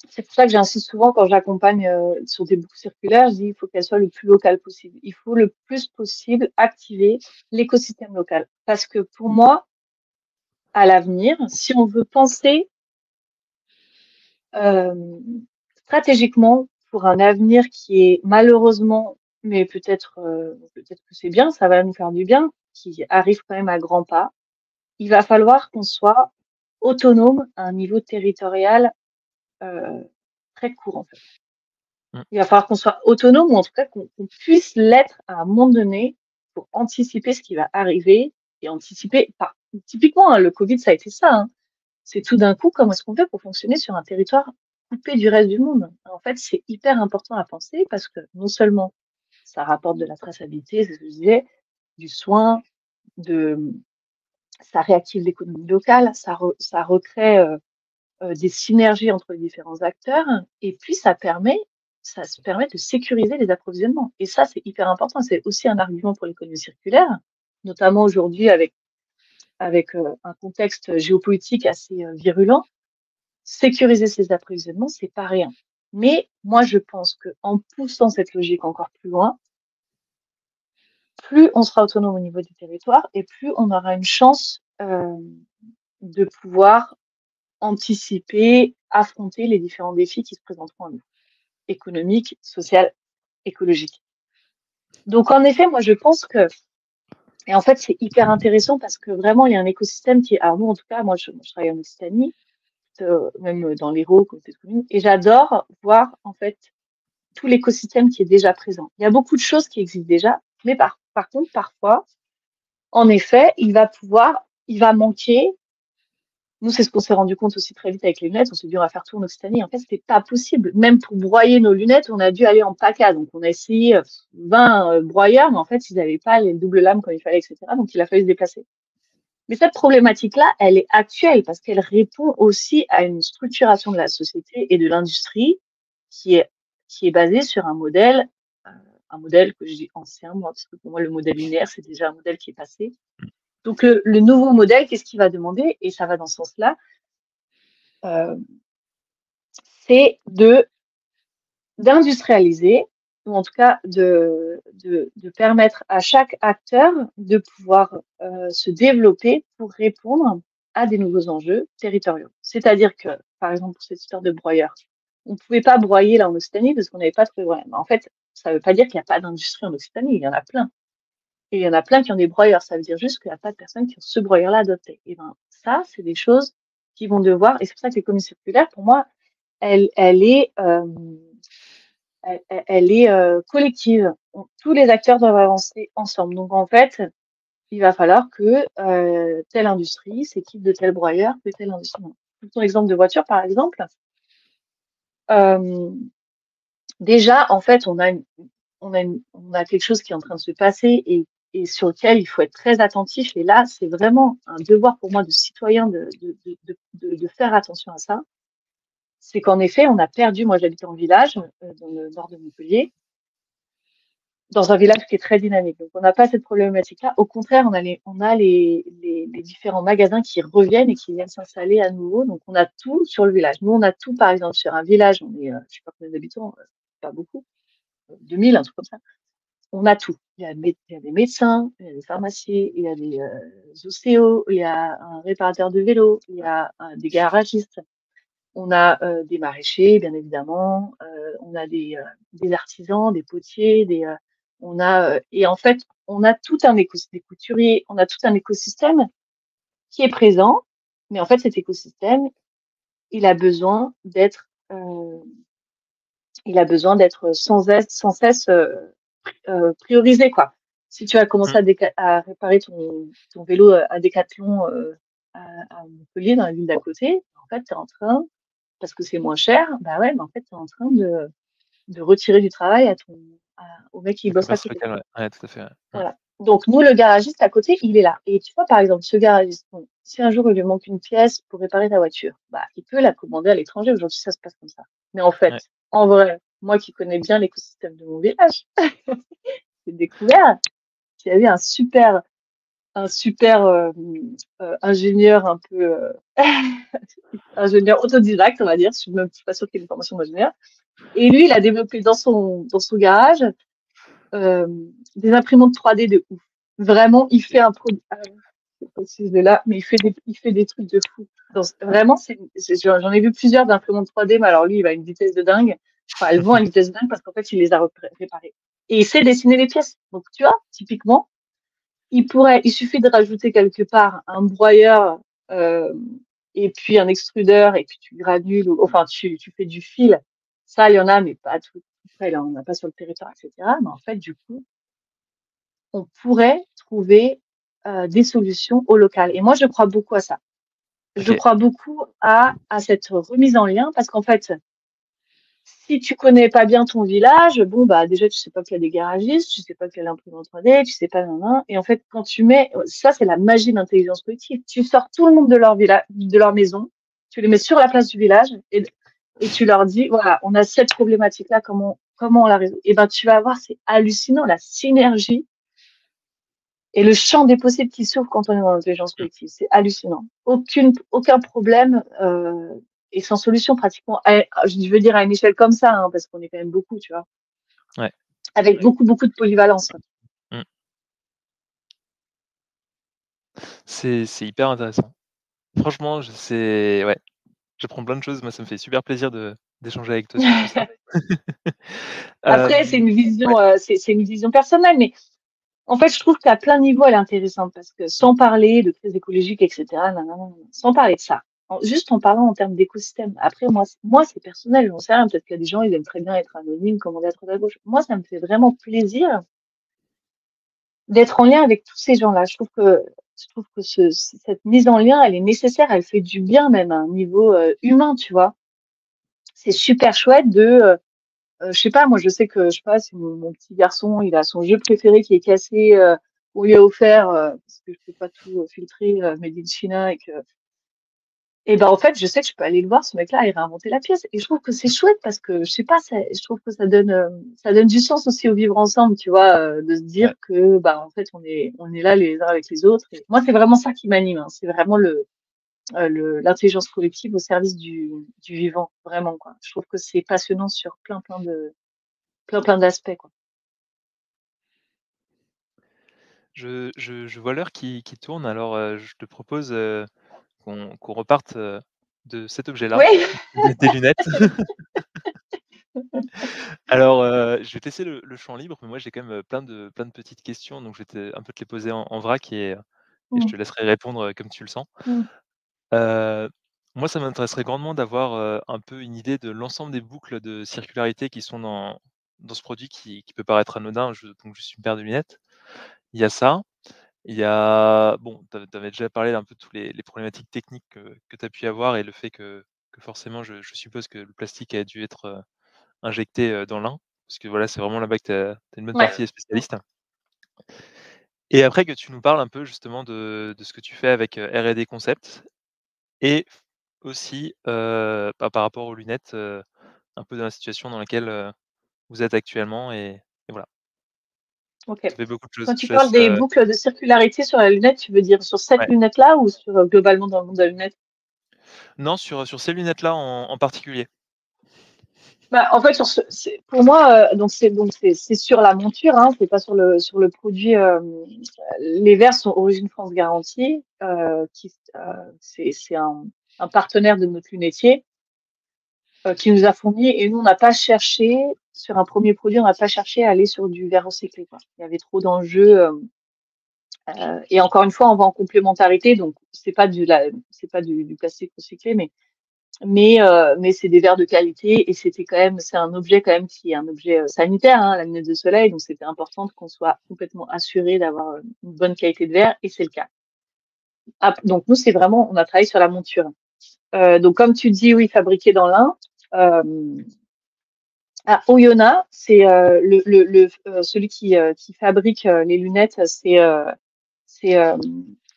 c'est pour ça que j'insiste souvent quand j'accompagne sur des boucles circulaires, je dis il faut qu'elles soient le plus locales possible. Il faut le plus possible activer l'écosystème local. Parce que pour moi, à l'avenir, si on veut penser euh, stratégiquement pour un avenir qui est malheureusement, mais peut-être que c'est bien, ça va nous faire du bien, qui arrive quand même à grands pas, il va falloir qu'on soit autonome à un niveau territorial euh, très court en fait. Mmh. Il va falloir qu'on soit autonome ou en tout cas qu'on puisse l'être à un moment donné pour anticiper ce qui va arriver et anticiper. Typiquement, hein, le Covid, ça a été ça. Hein. C'est tout d'un coup, comment est-ce qu'on fait pour fonctionner sur un territoire coupé du reste du monde? En fait, c'est hyper important à penser parce que non seulement ça rapporte de la traçabilité, c'est ce que je disais, du soin, de, ça réactive l'économie locale, ça recrée des synergies entre les différents acteurs et puis ça se permet de sécuriser les approvisionnements. Et ça, c'est hyper important. C'est aussi un argument pour l'économie circulaire, notamment aujourd'hui avec un contexte géopolitique assez virulent. Sécuriser ces approvisionnements, c'est pas rien. Mais moi, je pense que en poussant cette logique encore plus loin, plus on sera autonome au niveau du territoire et plus on aura une chance de pouvoir anticiper, affronter les différents défis qui se présenteront à nous, économiques, sociaux, écologiques. Donc en effet, moi je pense que, et en fait c'est hyper intéressant parce que vraiment il y a un écosystème qui est, alors nous en tout cas, moi je travaille en Occitanie, même dans l'Hérault, côté de commune, et j'adore voir en fait tout l'écosystème qui est déjà présent. Il y a beaucoup de choses qui existent déjà, mais par contre parfois, en effet, il va manquer. Nous, c'est ce qu'on s'est rendu compte aussi très vite avec les lunettes. On s'est dit, on va faire tout en Occitanie. En fait, c'était pas possible. Même pour broyer nos lunettes, on a dû aller en PACA. Donc, on a essayé 20 broyeurs, mais en fait, ils n'avaient pas les doubles lames comme il fallait, etc. Donc, il a fallu se déplacer. Mais cette problématique-là, elle est actuelle parce qu'elle répond aussi à une structuration de la société et de l'industrie qui est, qui est basée sur un modèle que je dis ancien, moi, parce que pour moi, le modèle linéaire, c'est déjà un modèle qui est passé. Donc, le nouveau modèle, qu'est-ce qu'il va demander? Et ça va dans ce sens-là, euh, c'est d'industrialiser, ou en tout cas de permettre à chaque acteur de pouvoir se développer pour répondre à des nouveaux enjeux territoriaux. C'est-à-dire que, par exemple, pour cette histoire de broyeur, on ne pouvait pas broyer là en Occitanie parce qu'on n'avait pas trouvé broyeur. En fait, ça ne veut pas dire qu'il n'y a pas d'industrie en Occitanie, il y en a plein. Et il y en a plein qui ont des broyeurs. Ça veut dire juste qu'il n'y a pas de personnes qui ont ce broyeur-là adopté. Et ben, ça, c'est des choses qui vont devoir, et c'est pour ça que l'économie circulaire, pour moi, elle est, elle est collective. Tous les acteurs doivent avancer ensemble. Donc en fait, il va falloir que telle industrie s'équipe de tel broyeur, que telle industrie. Ton exemple de voiture, par exemple, euh, déjà, en fait, on a quelque chose qui est en train de se passer et sur lequel il faut être très attentif. Et là, c'est vraiment un devoir pour moi de citoyen de faire attention à ça. C'est qu'en effet, on a perdu, moi j'habite en village, dans le nord de Montpellier, dans un village qui est très dynamique. Donc on n'a pas cette problématique-là. Au contraire, on a les différents magasins qui reviennent et qui viennent s'installer à nouveau. Donc on a tout sur le village. Nous, on a tout, par exemple, sur un village, on est, je sais pas combien d'habitants, pas beaucoup, 2000, un truc comme ça. On a tout. Il y a des médecins, il y a des pharmaciens, il y a des ostéos, il y a un réparateur de vélo, il y a des garagistes. On a des maraîchers, bien évidemment. On a des artisans, des potiers, et en fait, on a tout un écosystème, des couturiers, on a tout un écosystème qui est présent. Mais en fait, cet écosystème, il a besoin d'être, sans cesse priorisé, quoi. Si tu as commencé Mmh. à réparer ton vélo à Décathlon à Montpellier, dans la ville d'à côté, en fait, tu es en train, parce que c'est moins cher, bah ouais, mais en fait, tu es en train de retirer du travail au mec qui Le bosse à commerce côté. local, ouais. Ouais, tout à fait, ouais. Mmh. Voilà. Donc, nous, le garagiste à côté, il est là. Et tu vois, par exemple, ce garagiste, bon, si un jour il lui manque une pièce pour réparer ta voiture, bah, il peut la commander à l'étranger. Aujourd'hui, ça se passe comme ça. Mais en fait, Ouais. en vrai, moi qui connais bien l'écosystème de mon village, j'ai découvert qu'il y avait un super ingénieur un peu ingénieur autodidacte, on va dire. Je suis même pas sûre qu'il ait une formation d'ingénieur. Et lui, il a développé dans son garage euh, des imprimantes 3D de ouf. Vraiment, il fait un produit. Ah, je sais pas si je l'ai là, mais il fait des trucs de fou. Vraiment, j'en ai vu plusieurs d'imprimantes 3D, mais alors lui, il va à une vitesse de dingue. Enfin, elles vont à une vitesse de dingue parce qu'en fait, il les a réparées. Et il sait dessiner les pièces. Donc, tu vois, typiquement, il suffit de rajouter quelque part un broyeur, euh, et puis un extrudeur, et puis tu granules, enfin, tu fais du fil. Ça, il y en a, mais pas tout près, là, on n'a pas sur le territoire, etc. Mais en fait, du coup, on pourrait trouver des solutions au local. Et moi, je crois beaucoup à ça. Je OK. crois beaucoup à cette remise en lien parce qu'en fait, si tu connais pas bien ton village, bon, bah, déjà, tu sais pas qu'il y a des garagistes, tu sais pas qu'il y a l'imprimante 3D, tu sais pas, nan, nan. Et en fait, quand tu mets, ça, c'est la magie de l'intelligence collective. Tu sors tout le monde de leur village, de leur maison, tu les mets sur la place du village et tu leur dis, voilà, on a cette problématique-là, comment on la résout? Et ben, tu vas voir, c'est hallucinant, la synergie et le champ des possibles qui s'ouvre quand on est dans l'intelligence Mmh. collective. C'est hallucinant. Aucun problème est sans solution pratiquement. Je veux dire à une échelle comme ça, hein, parce qu'on est quand même beaucoup, tu vois, Ouais. avec beaucoup, beaucoup de polyvalence. Mmh. C'est hyper intéressant. Franchement, ouais, j'apprends plein de choses. Moi, ça me fait super plaisir d'échanger avec toi sur tout ça. Après, c'est Hem, une ouais, vision, c'est une vision personnelle, mais en fait, je trouve qu'à plein niveau, elle est intéressante parce que mmh, sans parler de crise écologique, etc., nanana, sans parler de ça, juste en parlant en termes d'écosystème. Après, moi, c'est personnel, j'en sais rien. Peut-être qu'il y a des gens, ils aiment très bien être anonymes, commander à droite à gauche. Moi, ça me fait vraiment plaisir d'être en lien avec tous ces gens-là. Je trouve que cette mise en lien, elle est nécessaire, elle fait du bien même à un niveau humain, tu vois. C'est super chouette je sais pas, moi je sais que, je sais pas, si mon petit garçon, il a son jeu préféré qui est cassé, on lui a offert, parce que je peux pas tout filtrer, made in China et ben en fait, je sais que je peux aller le voir, ce mec-là, et réinventer la pièce. Et je trouve que c'est chouette parce que, je sais pas, je trouve que ça donne du sens aussi au vivre ensemble, tu vois, de se dire ouais. que, bah, en fait, on est là les uns avec les autres. Et moi, c'est vraiment ça qui m'anime, hein. C'est vraiment l'intelligence collective au service du vivant, vraiment, quoi. Je trouve que c'est passionnant sur plein d'aspects, quoi. Je vois l'heure qui tourne, alors, je te propose, qu'on reparte, de cet objet-là, Oui. des lunettes. Alors, je vais te laisser le champ libre, mais moi j'ai quand même, plein de petites questions, donc je vais un peu te les poser en vrac et je Mmh. te laisserai répondre, comme tu le sens. Mmh. Heu, Moi ça m'intéresserait grandement d'avoir, un peu une idée de l'ensemble des boucles de circularité qui sont dans ce produit qui peut paraître anodin, donc juste une paire de lunettes. Il y a ça, il y a bon, tu avais déjà parlé un peu de tous les problématiques techniques que tu as pu avoir et le fait que forcément je suppose que le plastique a dû être, injecté, dans l'un, parce que voilà, c'est vraiment là-bas que tu as une bonne Ouais. partie des spécialistes. Et après que tu nous parles un peu justement de ce que tu fais avec, R&D Concept et aussi, par rapport aux lunettes, un peu dans la situation dans laquelle, vous êtes actuellement et voilà. OK. Ça fait beaucoup de Quand choses. tu Je parles laisse, des boucles de circularité sur la lunette, tu veux dire sur cette ouais. lunette-là ou sur, globalement dans le monde de la lunette? Non, sur ces lunettes-là en particulier. Bah, en fait, pour moi, donc c'est sur la monture, hein, c'est pas sur le produit. Les verres sont Origine France Garantie, c'est un partenaire de notre lunetier. qui nous a fourni, et nous, on n'a pas cherché, sur un premier produit, on n'a pas cherché à aller sur du verre recyclé, quoi. Il y avait trop d'enjeux. Et encore une fois, on va en complémentarité, donc c'est pas du plastique recyclé, mais c'est des verres de qualité, et c'est un objet quand même qui est un objet sanitaire, hein, la lunette de soleil, donc c'était important qu'on soit complètement assuré d'avoir une bonne qualité de verre, et c'est le cas. Donc nous, c'est vraiment, on a travaillé sur la monture. Donc comme tu dis, oui, fabriqué dans l'Ain. À Oyonnax, c'est celui qui fabrique les lunettes, c'est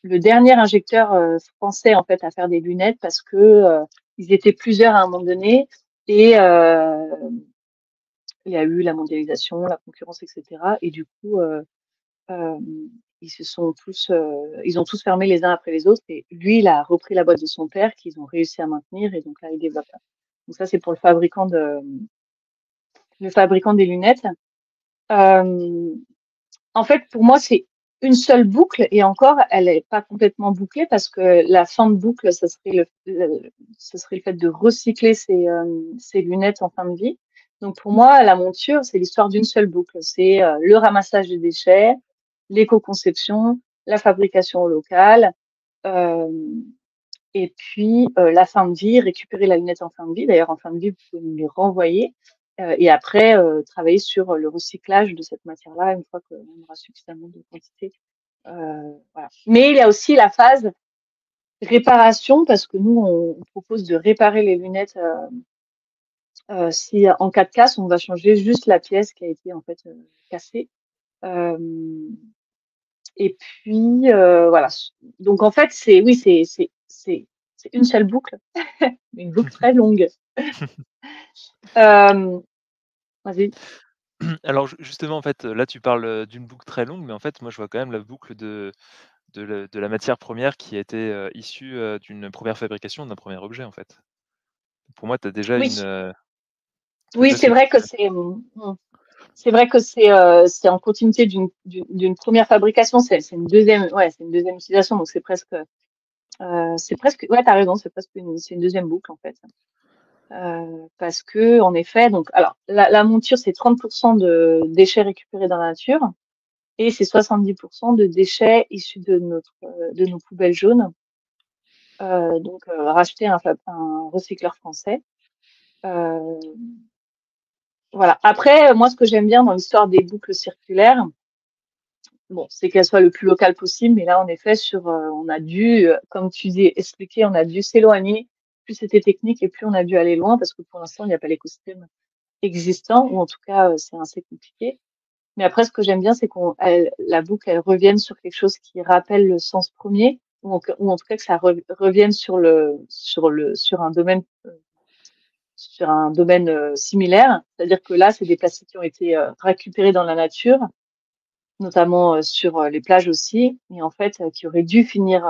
le dernier injecteur français en fait à faire des lunettes, parce que ils étaient plusieurs à un moment donné, et il y a eu la mondialisation, la concurrence, etc. Et du coup, euh, ils ont tous fermé les uns après les autres. Et lui, il a repris la boîte de son père qu'ils ont réussi à maintenir, et donc là, il développe. Donc ça, c'est pour le fabricant des lunettes. Euh, En fait, pour moi, c'est une seule boucle, et encore, elle est pas complètement bouclée, parce que la fin de boucle, ce serait le fait de recycler ces lunettes en fin de vie. Donc pour moi, la monture, c'est l'histoire d'une seule boucle. C'est le ramassage des déchets, l'éco-conception, la fabrication locale, euh, et puis la fin de vie, récupérer la lunette en fin de vie. D'ailleurs, en fin de vie, vous pouvez nous les renvoyer. Et après, travailler sur le recyclage de cette matière-là une fois qu'on aura suffisamment de quantité. Voilà. Mais il y a aussi la phase réparation, parce que nous, on propose de réparer les lunettes. Si en cas de casse, on va changer juste la pièce qui a été en fait cassée. Euh, et puis voilà. Donc en fait, c'est une seule boucle, mais une boucle très longue. Euh, Vas-y. Alors justement, en fait, là, tu parles, d'une boucle très longue, mais en fait, moi, je vois quand même la boucle de la matière première qui a été, issue, d'une première fabrication, d'un premier objet, en fait. Pour moi, tu as déjà Oui, une, je sais oui, pas ce que tu c'est vrai que c'est en continuité d'une première fabrication. C'est une deuxième, ouais, c'est une deuxième utilisation. Donc c'est presque, ouais, t'as raison, c'est une deuxième boucle en fait. Parce que en effet, donc alors la monture, c'est 30% de déchets récupérés dans la nature, et c'est 70% de déchets issus de nos poubelles jaunes. Donc racheter un recycleur français. Euh, voilà. Après, moi, ce que j'aime bien dans l'histoire des boucles circulaires, bon, c'est qu'elles soient le plus locales possible. Mais là, en effet, on a dû, comme tu dis, expliquer, on a dû s'éloigner. Plus c'était technique, et plus on a dû aller loin, parce que pour l'instant, il n'y a pas l'écosystème existant, ou en tout cas, c'est assez compliqué. Mais après, ce que j'aime bien, c'est la boucle, elle revienne sur quelque chose qui rappelle le sens premier, ou en tout cas que ça revienne sur un domaine similaire. C'est-à-dire que là, c'est des plastiques qui ont été récupérés dans la nature, notamment sur les plages aussi, et en fait, qui auraient dû finir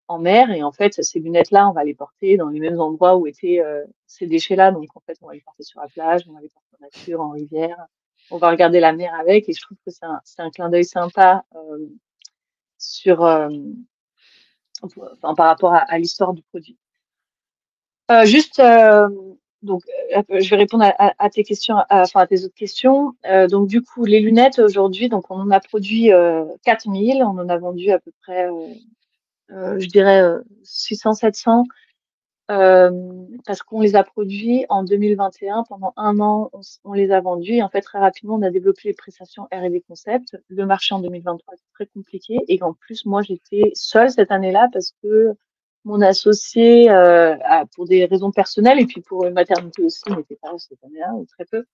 en mer. Et en fait, ces lunettes-là, on va les porter dans les mêmes endroits où étaient ces déchets-là. Donc, en fait, on va les porter sur la plage, on va les porter en nature, en rivière. On va regarder la mer avec, et je trouve que c'est un clin d'œil sympa sur, enfin, par rapport à l'histoire du produit. Juste, donc, je vais répondre à tes questions, enfin à tes autres questions. Donc, du coup, les lunettes aujourd'hui, donc on en a produit 4000, on en a vendu à peu près, je dirais 600, 700, parce qu'on les a produits en 2021. Pendant un an, on les a vendus, et en fait, très rapidement, on a développé les prestations R&D Concept. Le marché en 2023 était très compliqué, et en plus, moi, j'étais seule cette année-là, parce que mon associé, pour des raisons personnelles, et puis pour une maternité aussi, n'était pas là cette année-là, ou très peu.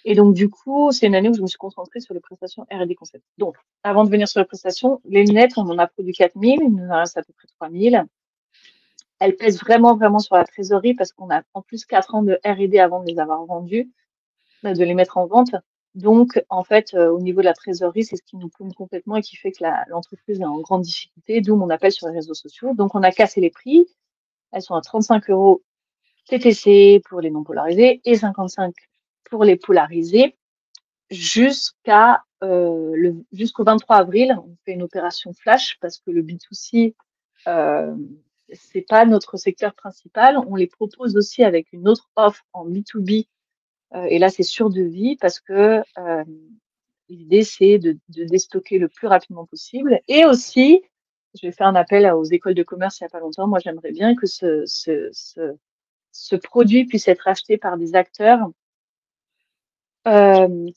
Et donc, du coup, c'est une année où je me suis concentrée sur les prestations R&D Concept. Donc, avant de venir sur les prestations, les lunettes, on en a produit 4000, il nous en reste à peu près 3000. Elles pèsent vraiment, vraiment sur la trésorerie, parce qu'on a en plus 4 ans de R&D avant de les avoir vendues, de les mettre en vente. Donc, en fait, au niveau de la trésorerie, c'est ce qui nous plombe complètement, et qui fait que l'entreprise est en grande difficulté, d'où mon appel sur les réseaux sociaux. Donc, on a cassé les prix. Elles sont à 35 € TTC pour les non polarisés, et 55 pour les polarisés, jusqu'au 23 avril. On fait une opération flash, parce que le B2C c'est pas notre secteur principal. On les propose aussi avec une autre offre en B2B, et là, c'est sur devis parce que l'idée, c'est de déstocker le plus rapidement possible. Et aussi, je vais faire un appel aux écoles de commerce il n'y a pas longtemps. Moi, j'aimerais bien que ce produit puisse être acheté par des acteurs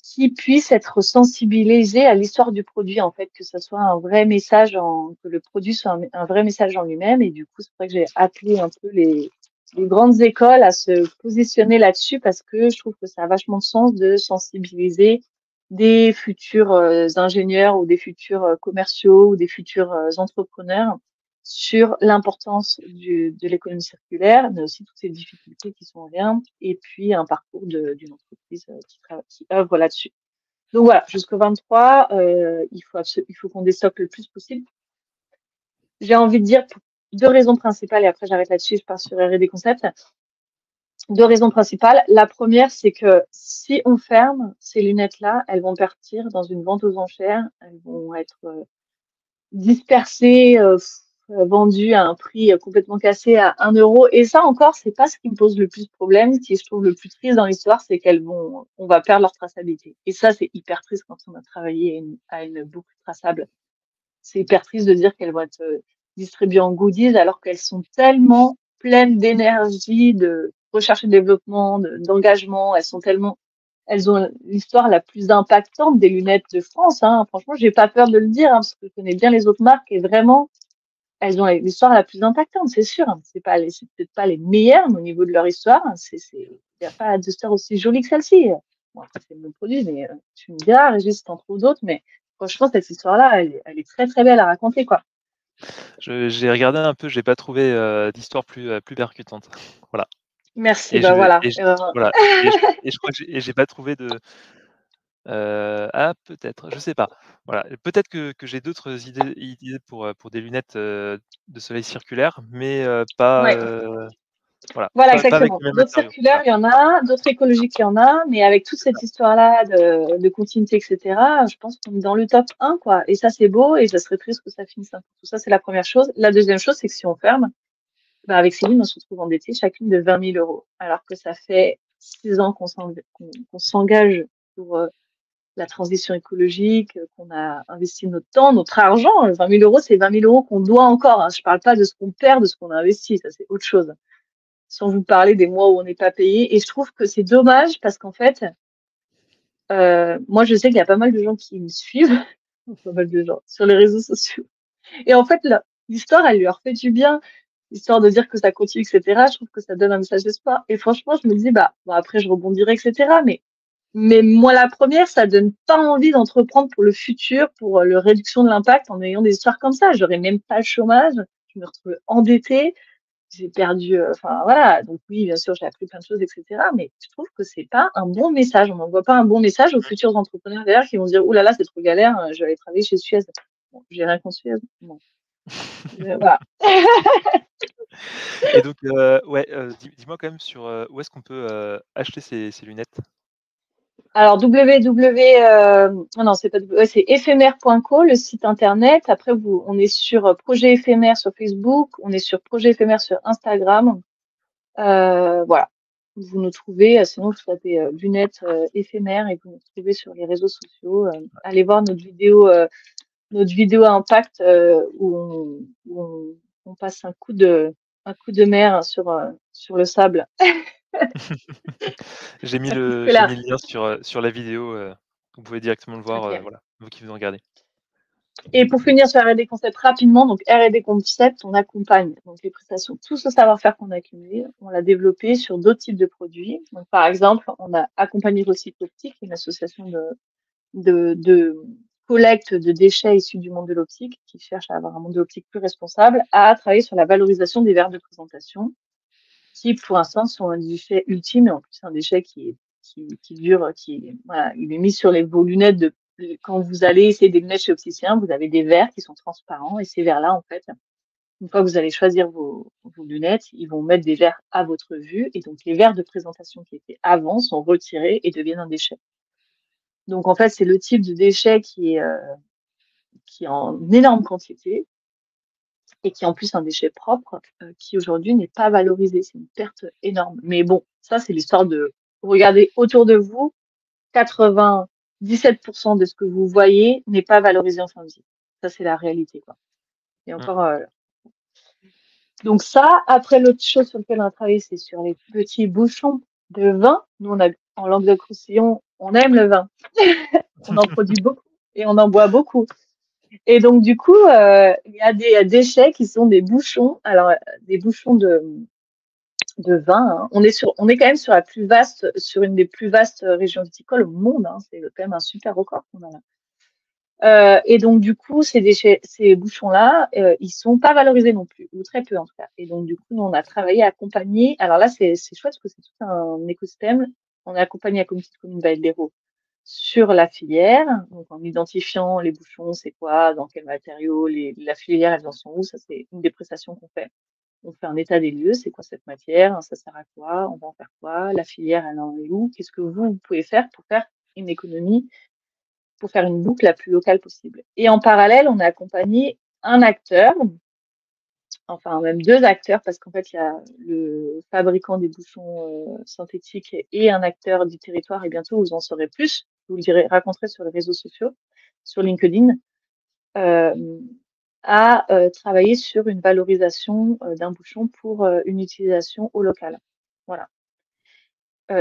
qui puissent être sensibilisés à l'histoire du produit, en fait, que ce soit un vrai message, que le produit soit un vrai message en lui-même. Et du coup, c'est vrai que j'ai appelé un peu les grandes écoles à se positionner là-dessus parce que je trouve que ça a vachement de sens de sensibiliser des futurs ingénieurs ou des futurs commerciaux ou des futurs entrepreneurs sur l'importance de l'économie circulaire, mais aussi toutes ces difficultés qui sont en lien, et puis un parcours d'une entreprise qui œuvre là-dessus. Donc voilà, jusqu'au 23, il faut qu'on déstocke le plus possible. J'ai envie de dire pour deux raisons principales, et après j'arrête là-dessus, je pars sur R&D Concept. Deux raisons principales. La première, c'est que si on ferme ces lunettes-là, elles vont partir dans une vente aux enchères, elles vont être dispersées, vendues à un prix complètement cassé à 1 euro. Et ça encore, c'est pas ce qui me pose le plus de problème. Ce qui je trouve le plus triste dans l'histoire, c'est on va perdre leur traçabilité. Et ça, c'est hyper triste quand on a travaillé à une boucle traçable. C'est hyper triste de dire qu'elles vont être distribuées en goodies alors qu'elles sont tellement pleines d'énergie, de recherche et développement, d'engagement. Elles ont l'histoire la plus impactante des lunettes de France, hein. Franchement, j'ai pas peur de le dire, hein, parce que je connais bien les autres marques et vraiment, elles ont l'histoire la plus impactante, c'est sûr. C'est peut-être pas les meilleures, mais au niveau de leur histoire, il n'y a pas de star aussi jolie que celle-ci. Bon, après, c'est mon produit, mais tu me diras, Régis, si t'en trouves d'autres, mais franchement, cette histoire-là, elle est très, très belle à raconter, quoi. J'ai regardé un peu, j'ai pas trouvé, d'histoire plus percutante. Voilà Merci, et bah je voilà. et je voilà et je crois que j'ai pas trouvé de, ah peut-être, je sais pas. Voilà, peut-être que j'ai d'autres idées pour des lunettes, de soleil circulaires, mais pas, Ouais. voilà, Voilà, pas avec exactement. les mêmes D'autres matériaux. circulaires, Voilà, il y en a, d'autres écologiques, il y en a, mais avec toute c'est cette ça. histoire-là de continuité, etc., je pense qu'on est dans le top 1, quoi. Et ça, c'est beau, et ça serait triste que ça finisse un peu. Tout ça, c'est la première chose. La deuxième chose, c'est que si on ferme, bah, avec Céline, on se retrouve endettée chacune de 20 000 euros. Alors que ça fait 6 ans qu'on s'engage pour la transition écologique, qu'on a investi notre temps, notre argent. 20 000 euros, c'est 20 000 euros qu'on doit encore, hein. Je parle pas de ce qu'on perd, de ce qu'on a investi. Ça, c'est autre chose, sans vous parler des mois où on n'est pas payé. Et je trouve que c'est dommage parce qu'en fait, moi, je sais qu'il y a pas mal de gens qui me suivent, pas mal de gens, sur les réseaux sociaux. Et en fait, l'histoire, elle leur fait du bien, histoire de dire que ça continue, etc. Je trouve que ça donne un message d'espoir. Et franchement, je me dis, bah, bon, après, je rebondirai, etc. Mais moi, la première, ça donne pas envie d'entreprendre pour le futur, pour la réduction de l'impact en ayant des histoires comme ça. J'aurais même pas le chômage. Je me retrouve endettée, j'ai perdu, enfin voilà, donc oui, bien sûr, j'ai appris plein de choses, etc. Mais je trouve que c'est pas un bon message. On n'envoie pas un bon message aux futurs entrepreneurs derrière qui vont se dire, ouh là là, c'est trop galère, je vais aller travailler chez Suez. Bon, j'ai rien contre Suez. Bon, voilà. Et donc, ouais, dis-moi quand même sur, où est-ce qu'on peut, acheter ces lunettes? Alors non, c'est pas ouais, c'est éphémère.co, le site internet. Après, on est sur Projet Éphémère sur Facebook, on est sur Projet Éphémère sur Instagram. Voilà. Vous nous trouvez, sinon vous tapez lunettes éphémères et vous nous trouvez sur les réseaux sociaux. Allez voir notre vidéo à impact où on passe un coup de mer sur le sable. Ça coûte que J'ai là. mis le lien sur la vidéo, vous pouvez directement le voir, Ok. voilà, vous qui vous en regardez. Et pour finir sur R&D Concept rapidement, donc R&D Concept, on accompagne donc les prestations, tout ce savoir-faire qu'on a accumulé, on l'a développé sur d'autres types de produits. Donc par exemple, on a accompagné Recycle Optique, une association de collecte de déchets issus du monde de l'optique, qui cherche à avoir un monde de l'optique plus responsable, à travailler sur la valorisation des verres de présentation, qui pour l'instant sont un déchet ultime et en plus un déchet qui dure, voilà, il est mis sur vos lunettes quand vous allez essayer des lunettes chez opticien, vous avez des verres qui sont transparents et ces verres-là, en fait, une fois que vous allez choisir vos lunettes, ils vont mettre des verres à votre vue et donc les verres de présentation qui étaient avant sont retirés et deviennent un déchet. Donc en fait, c'est le type de déchet qui est en énorme quantité et qui est en plus un déchet propre, qui aujourd'hui n'est pas valorisé. C'est une perte énorme. Mais bon, ça, c'est l'histoire de regarder autour de vous, 97% de ce que vous voyez n'est pas valorisé en fin de vie. Ça, c'est la réalité, quoi. Et Mmh. encore, donc ça, après, l'autre chose sur laquelle on a travaillé, c'est sur les petits bouchons de vin. Nous, en Languedoc-Roussillon, on aime le vin. On en produit beaucoup et on en boit beaucoup. Et donc, du coup, il y a des déchets qui sont des bouchons. Alors, des bouchons de vin, hein. On est quand même sur une des plus vastes régions viticoles au monde, hein. C'est quand même un super record qu'on a là. Et donc, du coup, ces bouchons-là, ils sont pas valorisés non plus, ou très peu en tout cas. Et donc, du coup, nous, on a travaillé à accompagner. Alors là, c'est chouette parce que c'est tout un écosystème. On a accompagné la communauté de communes Vallée de l'Hérault sur la filière, donc en identifiant les bouchons, c'est quoi, dans quel matériau, la filière, elles en sont où. Ça, c'est une des prestations qu'on fait. On fait un état des lieux, c'est quoi cette matière, ça sert à quoi, on va en faire quoi, la filière, elle en est où, qu'est-ce que vous pouvez faire pour faire une économie, pour faire une boucle la plus locale possible. Et en parallèle, on a accompagné un acteur, enfin même deux acteurs, parce qu'en fait, il y a le fabricant des bouchons synthétiques et un acteur du territoire, et bientôt vous en saurez plus, vous le raconterez sur les réseaux sociaux, sur LinkedIn, euh, à travailler sur une valorisation d'un bouchon pour une utilisation au local. Voilà.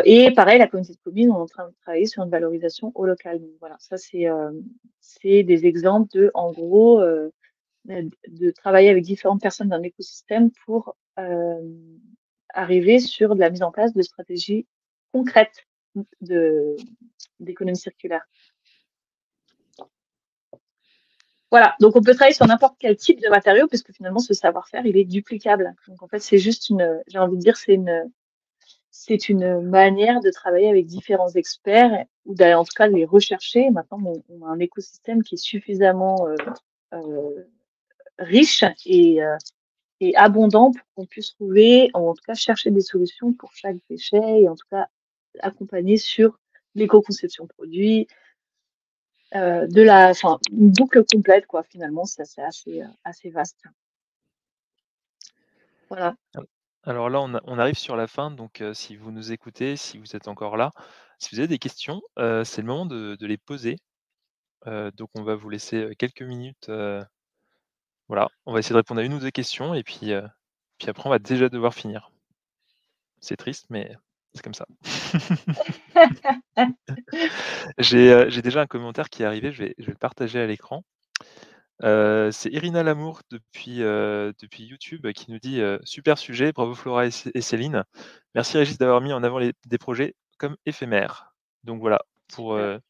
Et pareil, la communauté de communes, on est en train de travailler sur une valorisation au local. Donc voilà, ça c'est des exemples en gros, de travailler avec différentes personnes d'un écosystème pour arriver sur de la mise en place de stratégies concrètes de d'économie circulaire. Voilà, donc on peut travailler sur n'importe quel type de matériau puisque finalement ce savoir-faire il est duplicable. Donc en fait c'est juste j'ai envie de dire c'est une manière de travailler avec différents experts ou d'aller en tout cas de les rechercher. Maintenant on a un écosystème qui est suffisamment riche et abondant pour qu'on puisse trouver, en tout cas chercher des solutions pour chaque déchet et en tout cas accompagner sur l'éco-conception produit, enfin, une boucle complète, quoi, finalement, c'est assez vaste. Voilà. Alors là, on arrive sur la fin, donc si vous nous écoutez, si vous êtes encore là, si vous avez des questions, c'est le moment de les poser. Donc on va vous laisser, quelques minutes, voilà. On va essayer de répondre à une ou 2 questions et puis après on va déjà devoir finir. C'est triste, mais c'est comme ça. J'ai déjà un commentaire qui est arrivé, je vais le partager à l'écran. C'est Irina Lamour depuis YouTube qui nous dit, «Super sujet, bravo Flora et Céline. Merci Régis d'avoir mis en avant des projets comme éphémères». Donc voilà, pour, Super.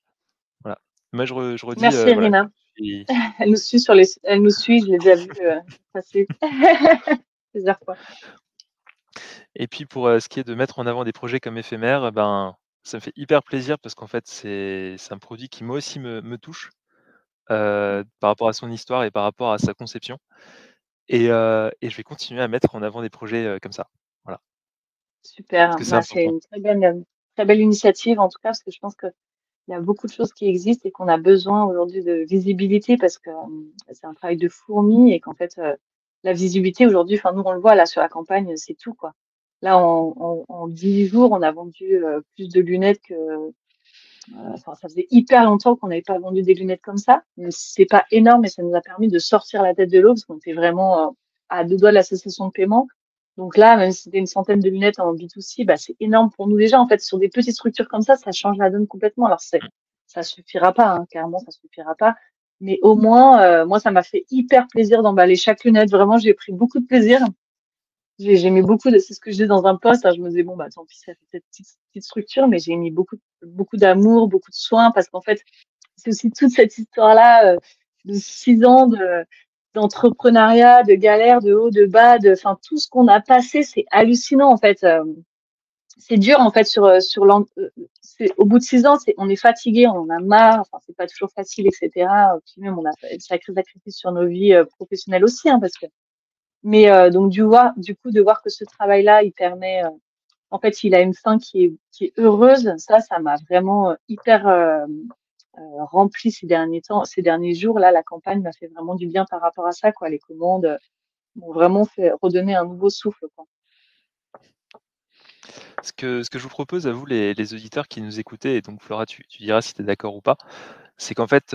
voilà. Moi je redis, Merci, voilà, Irina. et Elle nous suit, je l'ai déjà vu passer plusieurs fois. et puis pour, ce qui est de mettre en avant des projets comme éphémères, ben, ça me fait hyper plaisir parce qu'en fait c'est un produit qui moi aussi me touche, par rapport à son histoire et par rapport à sa conception et je vais continuer à mettre en avant des projets, comme ça. Voilà, parce Super. que c'est Bah, c'est important. une très belle initiative, en tout cas, parce que je pense qu'il y a beaucoup de choses qui existent et qu'on a besoin aujourd'hui de visibilité parce que c'est un travail de fourmi et qu'en fait, la visibilité aujourd'hui, enfin, nous, on le voit là sur la campagne, c'est tout, quoi. Là, en 10 jours, on a vendu plus de lunettes que, enfin, ça faisait hyper longtemps qu'on n'avait pas vendu des lunettes comme ça. Mais c'est pas énorme et ça nous a permis de sortir la tête de l'eau parce qu'on était vraiment à deux doigts de la cessation de paiement. Donc là, même si c'était une centaine de lunettes en B2C, bah, c'est énorme pour nous déjà. En fait, sur des petites structures comme ça change la donne complètement. Alors ça suffira pas, hein, clairement, ça suffira pas. Mais au moins, moi, ça m'a fait hyper plaisir d'emballer chaque lunette. Vraiment, j'ai pris beaucoup de plaisir. J'ai mis c'est ce que je disais dans un post, hein, je me disais, bon, bah, tant pis, ça fait cette petite structure, mais j'ai mis beaucoup d'amour, beaucoup de soin, parce qu'en fait, c'est aussi toute cette histoire-là, de 6 ans d'entrepreneuriat, de galère, de haut, de bas, enfin, tout ce qu'on a passé, c'est hallucinant, en fait. C'est dur, en fait, au bout de 6 ans, on est fatigué, on en a marre, enfin, c'est pas toujours facile, etc. Puis même, on a fait de sacrés sacrifices sur nos vies professionnelles aussi, hein, parce que mais donc du coup de voir que ce travail-là, il permet, en fait, il a une fin qui est heureuse. Ça m'a vraiment hyper rempli ces derniers jours. Là, la campagne m'a fait vraiment du bien par rapport à ça, quoi. Les commandes, m'ont vraiment fait redonner un nouveau souffle, quoi. Ce que je vous propose à vous les auditeurs qui nous écoutez et donc Flora, tu diras si tu es d'accord ou pas, c'est qu'en fait,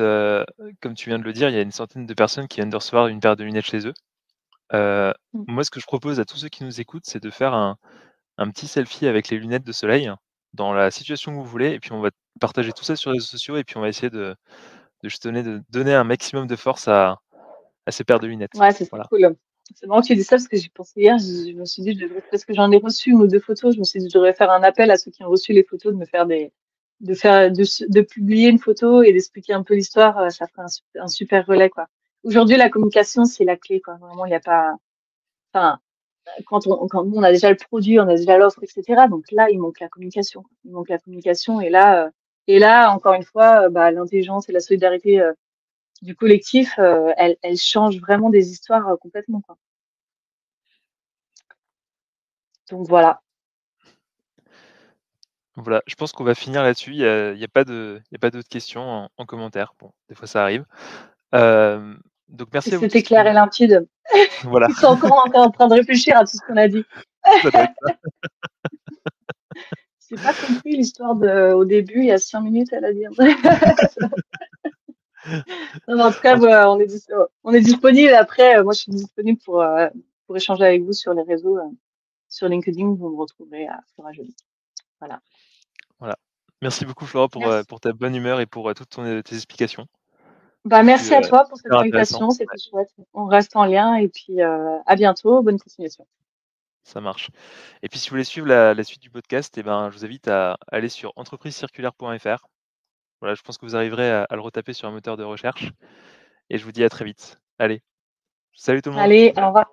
comme tu viens de le dire, il y a une centaine de personnes qui viennent de recevoir une paire de lunettes chez eux. Heu, Mmh. Moi, ce que je propose à tous ceux qui nous écoutent, c'est de faire un petit selfie avec les lunettes de soleil, dans la situation que vous voulez et puis on va partager tout ça sur les réseaux sociaux et puis on va essayer de justement de donner un maximum de force à ces paires de lunettes. Ouais, ce serait Voilà. cool. C'est marrant que tu dis ça parce que j'y pensais hier. Je me suis dit, je devrais, parce que j'en ai reçu une ou deux photos, je me suis dit, je devrais faire un appel à ceux qui ont reçu les photos, de me faire de publier une photo et d'expliquer un peu l'histoire. Ça ferait un super relais, quoi. Aujourd'hui, la communication, c'est la clé, quoi. Vraiment, il n'y a pas, enfin, quand nous, on a déjà le produit, on a déjà l'offre, etc. Donc là, il manque la communication. Il manque la communication. Et là, encore une fois, bah, l'intelligence et la solidarité, du collectif, elle change vraiment des histoires, complètement, quoi. Donc voilà. Voilà, je pense qu'on va finir là-dessus. Il y a pas d'autres questions en commentaire. Bon, des fois ça arrive. Donc merci à vous C'était tous qui clair et limpide. voilà, Ils sont encore en train de réfléchir à tout ce qu'on a dit. ça doit être ça. J'ai pas compris l'histoire au début, il y a 5 minutes, elle a dit. Non, mais en tout cas, En tout voilà, on est disponible. Après, moi, je suis disponible pour échanger avec vous sur les réseaux, sur LinkedIn, vous me retrouverez à Flora Joly. Voilà. voilà. Merci beaucoup Flora Merci. pour ta bonne humeur et pour, toutes tes explications. Bah, Ce fut, merci à toi pour cette super intéressant. invitation, Ouais, c'était chouette. On reste en lien et puis, à bientôt. Bonne continuation. ça marche. Et puis si vous voulez suivre la suite du podcast, et ben, je vous invite à aller sur entreprisecirculaire.fr. Voilà, je pense que vous arriverez à le retaper sur un moteur de recherche et je vous dis à très vite. Allez, salut tout le monde! Allez, au revoir.